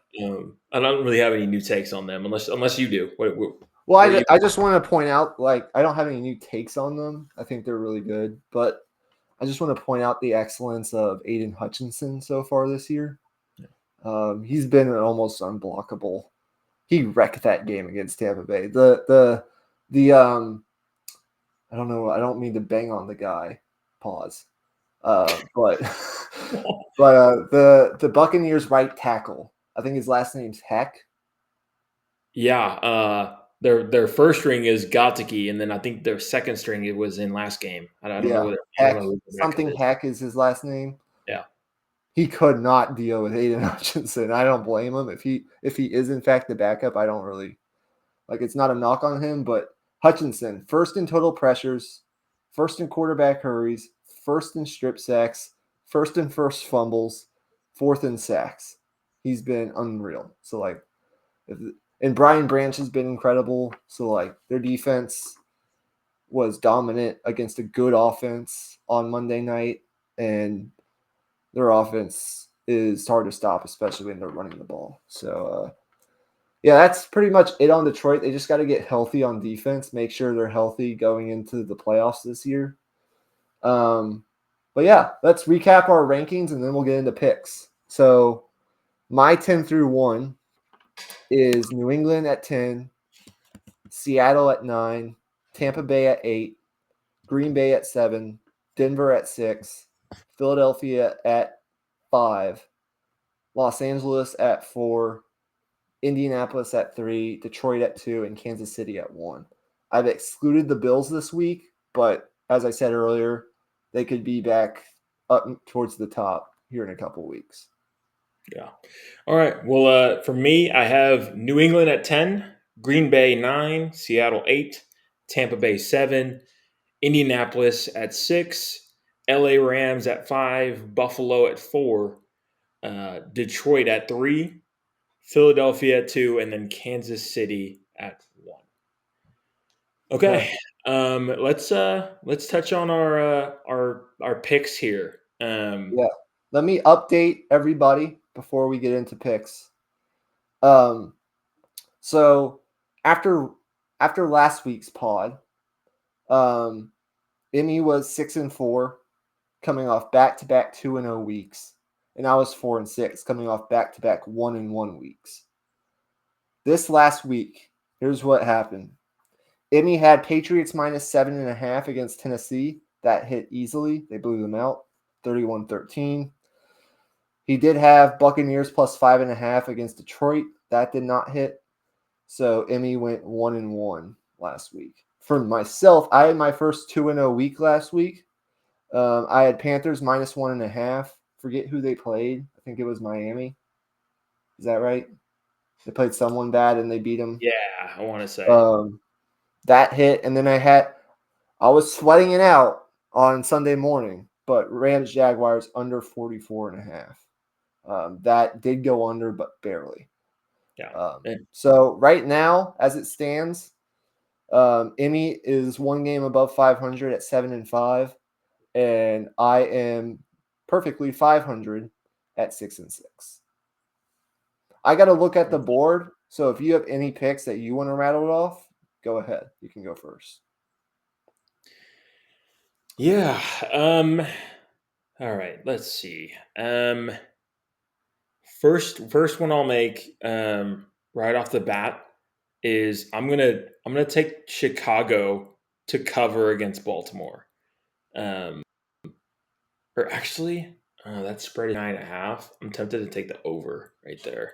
I don't really have any new takes on them unless you do. Well, What do you? I just want to point out, like, I don't have any new takes on them. I think they're really good, but I just want to point out the excellence of Aiden Hutchinson so far this year. He's been almost unblockable. He wrecked that game against Tampa Bay. The I don't know. I don't mean to bang on the guy. Pause. But the Buccaneers right tackle. I think his last name's Heck. Yeah, their first string is Gatiki, and then I think their second string it was in last game. I don't know Yeah, what I don't Heck. know who the backup Something is. Heck is his last name. Yeah, He could not deal with Aiden Hutchinson. I don't blame him if he is in fact the backup. I don't really like. It's not a knock on him, but Hutchinson first in total pressures, first in quarterback hurries, first in strip sacks, first in first fumbles, fourth in sacks. He's been unreal. So like, if, and Brian Branch has been incredible. So like, their defense was dominant against a good offense on Monday night, and their offense is hard to stop, especially when they're running the ball. So, yeah, that's pretty much it on Detroit. They just got to get healthy on defense, make sure they're healthy going into the playoffs this year. But yeah, let's recap our rankings and then we'll get into picks. So, my 10 through 1 is New England at 10, Seattle at 9, Tampa Bay at 8, Green Bay at 7, Denver at 6, Philadelphia at 5, Los Angeles at 4, Indianapolis at 3, Detroit at 2, and Kansas City at 1. I've excluded the Bills this week, but as I said earlier, they could be back up towards the top here in a couple weeks. yeah. All right. Well, for me, I have New England at 10, Green Bay 9, Seattle 8, Tampa Bay 7, Indianapolis at 6, LA Rams at 5, Buffalo at 4, Detroit at 3, Philadelphia at 2, and then Kansas City at 1. Okay. Let's touch on our picks here. Yeah. Let me update everybody before we get into picks. Um, so after last week's pod, Emmy was 6-4, coming off back-to-back 2-0 weeks, and I was 4-6, coming off back-to-back 1-1 weeks. This last week, here's what happened. Emmy had Patriots minus 7.5 against Tennessee. That hit easily. They blew them out, 31-13. He did have Buccaneers plus 5.5 against Detroit. That did not hit. So Emmy went 1-1 last week. For myself, I had my first 2-0 week last week. I had Panthers minus 1.5. Forget who they played. I think it was Miami. Is that right? They played someone bad and they beat them. Yeah, I want to say. That hit, and then I was sweating it out on Sunday morning, but Rams Jaguars under 44.5. That did go under, but barely. Yeah. So right now, as it stands, Emmy is one game above 500 at 7-5, and I am perfectly 500 at 6-6. I got to look at the board. So if you have any picks that you want to rattle off, go ahead. You can go first. Yeah. All right. Let's see. First one I'll make right off the bat is I'm gonna take Chicago to cover against Baltimore. Um, or actually, that spread is 9.5. I'm tempted to take the over right there.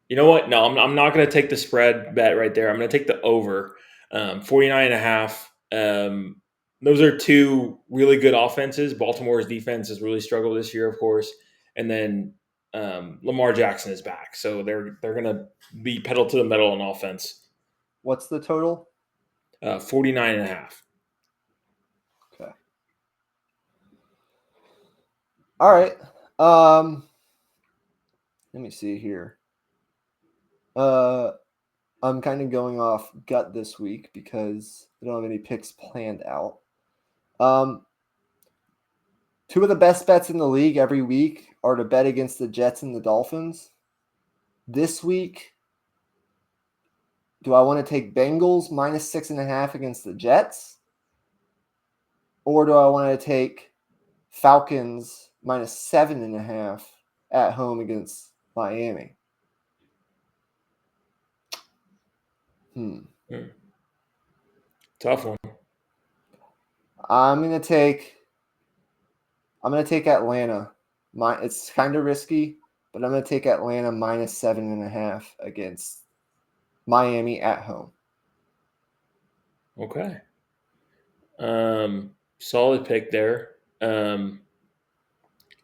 You know what? No, I'm not going to take the spread bet right there. I'm going to take the over, 49.5. Those are two really good offenses. Baltimore's defense has really struggled this year, of course, and then Lamar Jackson is back, so they're going to be pedal to the metal on offense. What's the total? 49.5. Okay. All right. Let me see here. I'm kind of going off gut this week because I don't have any picks planned out. Two of the best bets in the league every week are to bet against the Jets and the Dolphins. This week, do I want to take Bengals minus 6.5 against the Jets? Or do I want to take Falcons minus 7.5 at home against Miami? Tough one. I'm gonna take Atlanta. It's kind of risky, but I'm gonna take Atlanta minus 7.5 against Miami at home. Okay. Solid pick there.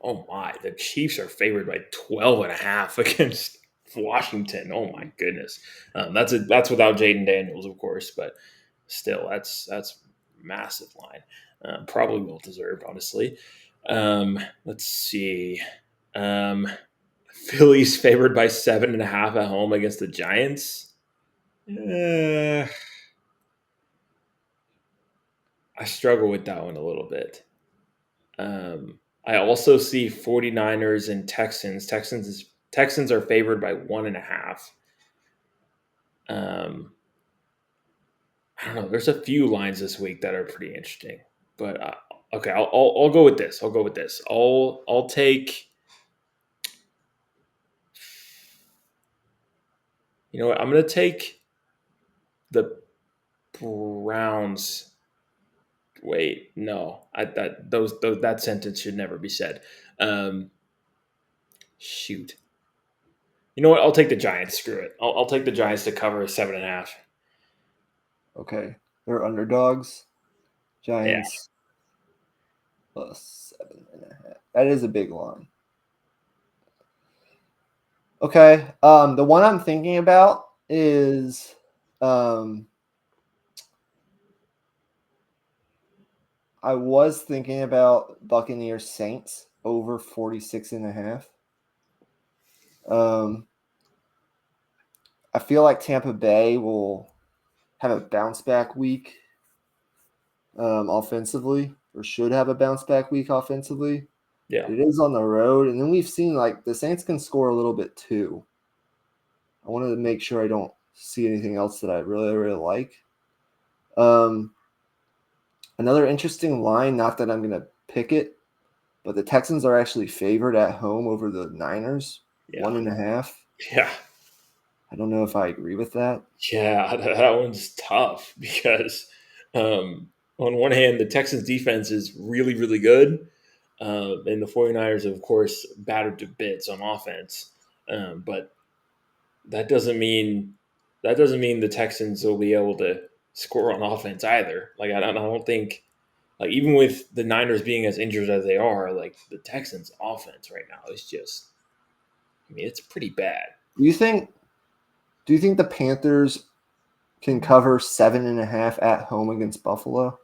Oh my, the Chiefs are favored by 12.5 against Washington. Oh my goodness. That's without Jaden Daniels, of course, but still, that's massive line. Probably well deserved, honestly. Let's see. Phillies favored by 7.5 at home against the Giants. I struggle with that one a little bit. I also see 49ers and Texans. Texans are favored by 1.5. I don't know. There's a few lines this week that are pretty interesting, but okay, I'll go with this. I'll take. You know what? I'm gonna take the Browns. Wait, no, that sentence should never be said. Shoot. You know what? I'll take the Giants. Screw it. I'll take the Giants to cover 7.5. Okay, they're underdogs. Yeah. Giants plus 7.5. That is a big line. Okay, the one I'm thinking about is I was thinking about Buccaneers Saints over 46.5. I feel like Tampa Bay will have a bounce back week offensively, or should have a bounce back week offensively. Yeah. It is on the road, and then we've seen like the Saints can score a little bit too. I wanted to make sure I don't see anything else that I really, really like. Another interesting line, not that I'm going to pick it, but the Texans are actually favored at home over the Niners, Yeah. 1.5. Yeah. I don't know if I agree with that. Yeah, that one's tough because on one hand, the Texans defense is really, really good. And the 49ers, of course, battered to bits on offense. But that doesn't mean the Texans will be able to score on offense either. Like I don't think like even with the Niners being as injured as they are, like the Texans offense right now is just I mean, it's pretty bad. Do you think the Panthers can cover 7.5 at home against Buffalo?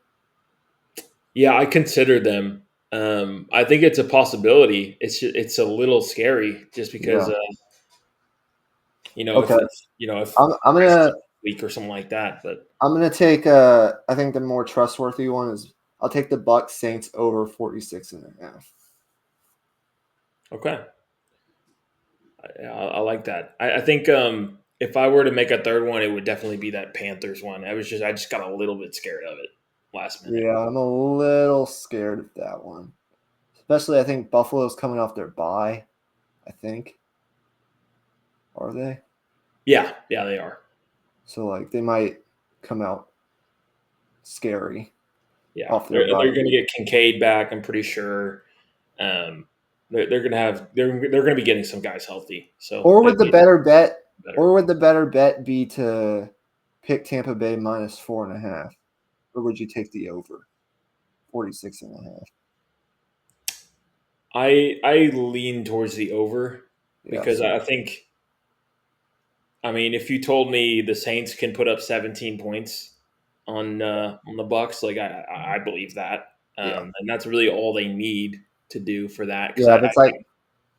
Yeah, I consider them. I think it's a possibility. It's a little scary just because Yeah. if Okay. if I'm gonna week or something like that. But take I think the more trustworthy one is I'll take the Bucs Saints over 46.5. okay, I like that. I think if I were to make a third one, it would definitely be that Panthers one. I just got a little bit scared of it last minute. Yeah, I'm a little scared of that one. Especially I think Buffalo's coming off their bye, I think. Are they? Yeah, they are. So like they might come out scary Yeah, off their they're bye going to week. get Kincaid back. I'm pretty sure. They're going to have they're going to be getting some guys healthy. So Or would the better bet better. be to pick Tampa Bay minus 4.5? Or would you take the over 46.5? I lean towards the over Yeah, because so I think I mean if you told me the Saints can put up 17 points on the Bucks, like I believe that, yeah. and that's really all they need to do for that. Because Yeah, if it's like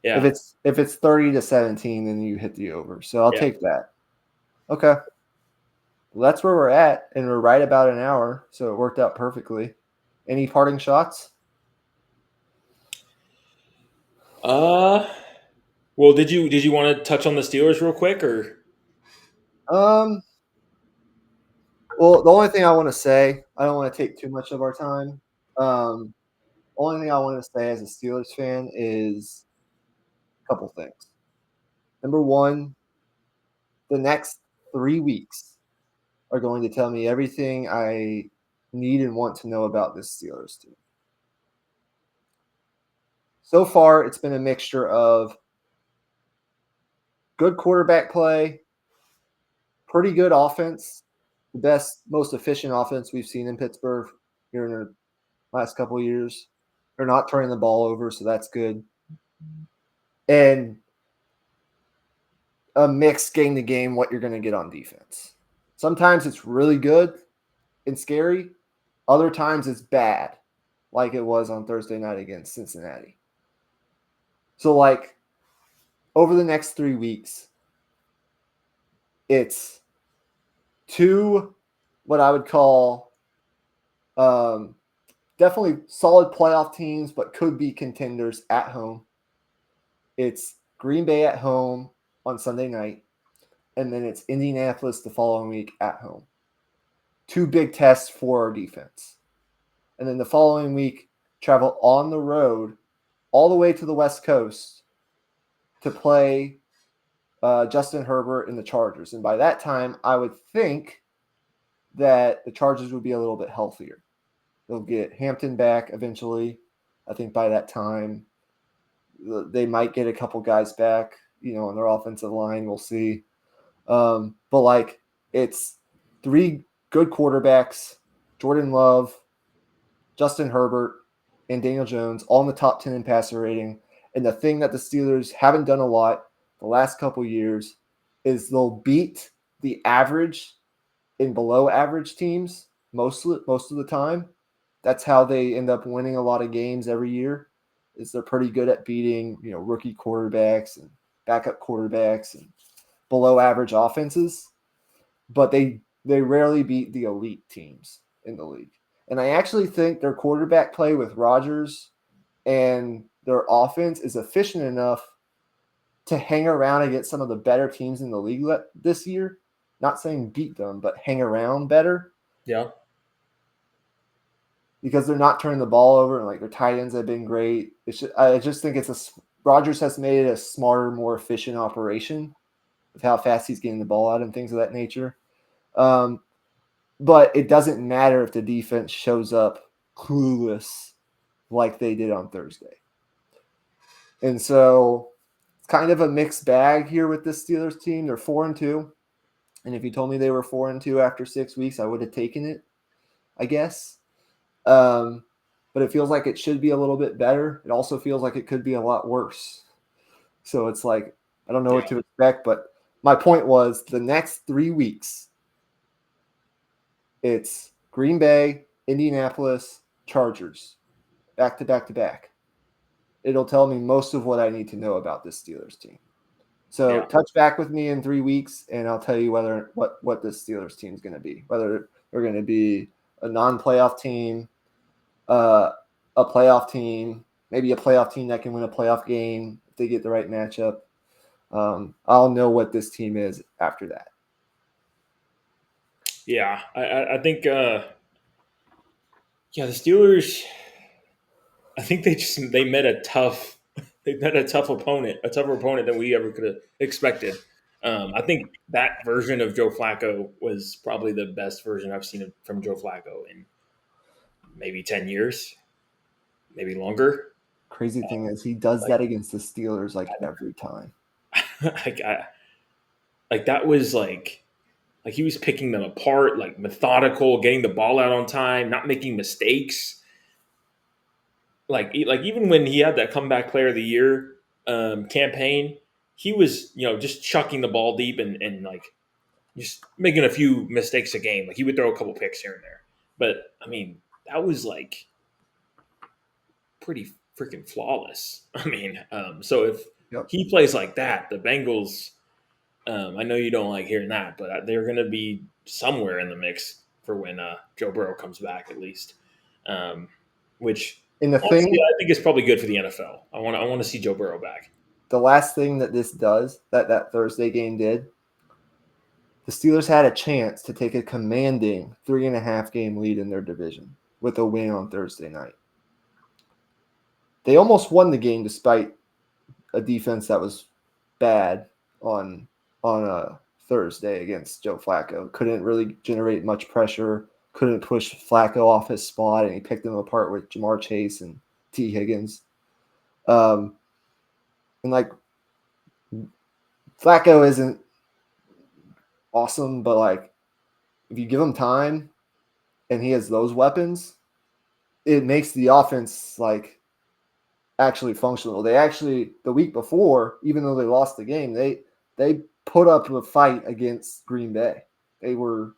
yeah, if it's 30-17, then you hit the over. So I'll yeah. take that. Okay. Well, that's where we're at, and we're right about an hour, so it worked out perfectly. Any parting shots? Uh, well, did you want to touch on the Steelers real quick or? Um, well, the only thing I want to say, I don't want to take too much of our time. Um, only thing I want to say as a Steelers fan is a couple things. Number one, the next 3 weeks are going to tell me everything I need and want to know about this Steelers team. So far, it's been a mixture of good quarterback play, pretty good offense, the best, most efficient offense we've seen in Pittsburgh here in the last couple of years. They're not turning the ball over, so that's good. And a mix game to game what you're going to get on defense. Sometimes it's really good and scary. Other times it's bad, like it was on Thursday night against Cincinnati. So, like, over the next 3 weeks, it's two what I would call um, definitely solid playoff teams, but could be contenders at home. It's Green Bay at home on Sunday night, and then it's Indianapolis the following week at home. Two big tests for our defense. And then the following week, travel on the road all the way to the West Coast to play Justin Herbert and the Chargers. And by that time, I would think that the Chargers would be a little bit healthier. They'll get Hampton back eventually. I think by that time, they might get a couple guys back, on their offensive line. We'll see. But like, it's three good quarterbacks: Jordan Love, Justin Herbert, and Daniel Jones, all in the top 10 in passer rating. And the thing that the Steelers haven't done a lot the last couple years is they'll beat the average and below average teams most of the time. That's how they end up winning a lot of games every year. Is they're pretty good at beating rookie quarterbacks and backup quarterbacks and below average offenses, but they rarely beat the elite teams in the league. And I actually think their quarterback play with Rodgers and their offense is efficient enough to hang around against some of the better teams in the league this year. Not saying beat them, but hang around better. Yeah. Because they're not turning the ball over, and like their tight ends have been great. I just think Rodgers has made it a smarter, more efficient operation with how fast he's getting the ball out and things of that nature. But it doesn't matter if the defense shows up clueless like they did on Thursday. And so it's kind of a mixed bag here with this Steelers team. They're 4-2. And if you told me they were 4-2 after 6 weeks, I would have taken it, I guess. But it feels like it should be a little bit better. It also feels like it could be a lot worse. So it's like, I don't know what to expect. But my point was the next 3 weeks, it's Green Bay, Indianapolis, Chargers, back to back to back. It'll tell me most of what I need to know about this Steelers team. So touch back with me in 3 weeks, and I'll tell you what this Steelers team is going to be. Whether they're going to be a non-playoff team, a playoff team, maybe a playoff team that can win a playoff game if they get the right matchup. I'll know what this team is after that. Yeah, I think the Steelers. I think they met a tough opponent, a tougher opponent than we ever could have expected. I think that version of Joe Flacco was probably the best version I've seen from Joe Flacco in maybe 10 years, maybe longer. Crazy thing is he does that against the Steelers like every time. Like that was like he was picking them apart, like methodical, getting the ball out on time, not making mistakes. Like even when he had that comeback player of the year campaign, he was just chucking the ball deep and like just making a few mistakes a game. Like he would throw a couple picks here and there, but I mean that was like pretty freaking flawless. I mean, so if he plays like that, the Bengals. I know you don't like hearing that, but they're going to be somewhere in the mix for when Joe Burrow comes back, at least. Which And the Honestly, thing, I think it's probably good for the NFL. I want to see Joe Burrow back. the last thing that this does, that Thursday game did, the Steelers had a chance to take a commanding 3.5 game lead in their division with a win on Thursday night. They almost won the game despite a defense that was bad on a Thursday against Joe Flacco. Couldn't really generate much pressure. Couldn't push Flacco off his spot, and he picked them apart with Jamar Chase and T. Higgins. And like Flacco isn't awesome, but like if you give him time and he has those weapons, it makes the offense like actually functional. They actually the week before, even though they lost the game, they put up a fight against Green Bay. They were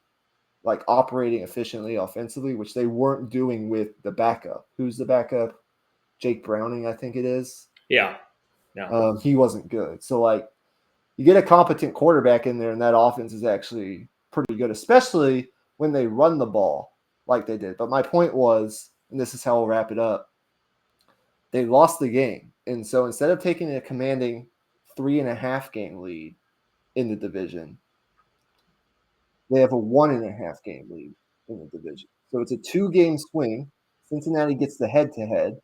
like operating efficiently offensively, which they weren't doing with the backup. Who's the backup? Jake Browning, I think it is. Yeah. He wasn't good. So like you get a competent quarterback in there, and that offense is actually pretty good, especially when they run the ball like they did. But my point was, and this is how we'll wrap it up, they lost the game. And so instead of taking a commanding 3.5 game lead in the division, they have a 1.5 game lead in the division. So it's a 2 game swing. Cincinnati gets the head to head.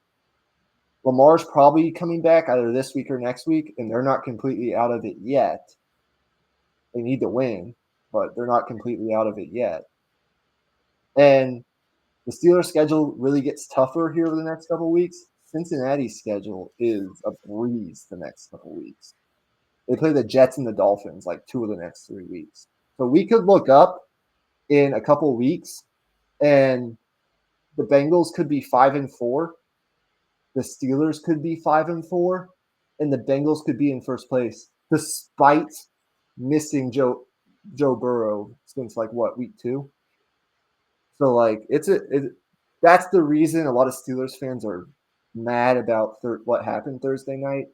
Lamar's probably coming back either this week or next week, and they're not completely out of it yet. They need to win, but they're not completely out of it yet. And the Steelers' schedule really gets tougher here over the next couple of weeks. Cincinnati's schedule is a breeze the next couple of weeks. They play the Jets and the Dolphins like 2 of the next 3 weeks. So we could look up in a couple of weeks, and the Bengals could be 5-4. The Steelers could be 5-4, and the Bengals could be in first place, despite missing Joe Burrow since like what, week 2. So like that's the reason a lot of Steelers fans are mad about what happened Thursday night,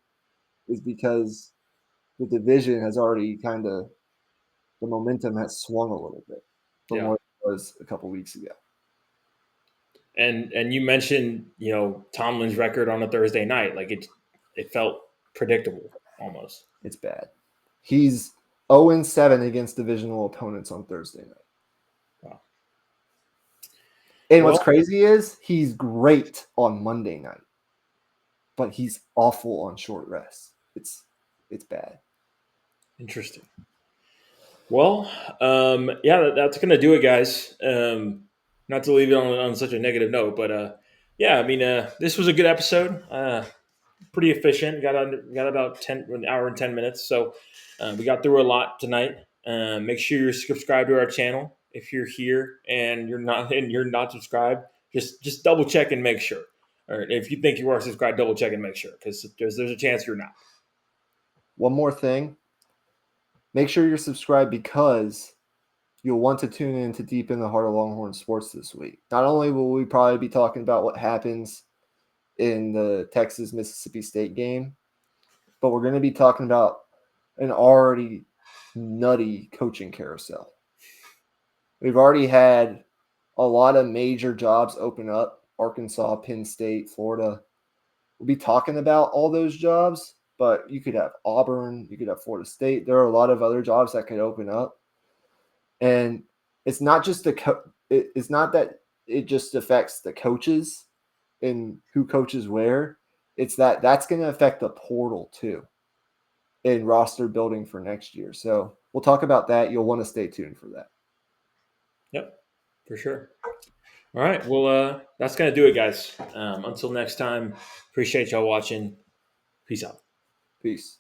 is because the division has already kind of, the momentum has swung a little bit from what it was a couple weeks ago. And you mentioned, Tomlin's record on a Thursday night. Like it felt predictable almost. It's bad. He's 0-7 against divisional opponents on Thursday night. Wow. And what's crazy is he's great on Monday night, but he's awful on short rest. It's bad. Interesting. Well, that's going to do it, guys. Not to leave it on such a negative note, but this was a good episode. Pretty efficient. Got about an hour and 10 minutes. So we got through a lot tonight. Make sure you're subscribed to our channel. If you're here and you're not subscribed, just double check and make sure. Or if you think you are subscribed, double check and make sure, because there's a chance you're not. One more thing. Make sure you're subscribed, because you'll want to tune in to Deep in the Heart of Longhorn Sports this week. Not only will we probably be talking about what happens in the Texas-Mississippi State game, but we're going to be talking about an already nutty coaching carousel. We've already had a lot of major jobs open up: Arkansas, Penn State, Florida. We'll be talking about all those jobs, but you could have Auburn, you could have Florida State. There are a lot of other jobs that could open up. And it's not just it's not that it just affects the coaches and who coaches where. It's that's going to affect the portal too, in roster building for next year. So we'll talk about that. You'll want to stay tuned for that. Yep, for sure. All right. Well, that's going to do it, guys. Until next time, appreciate y'all watching. Peace out. Peace.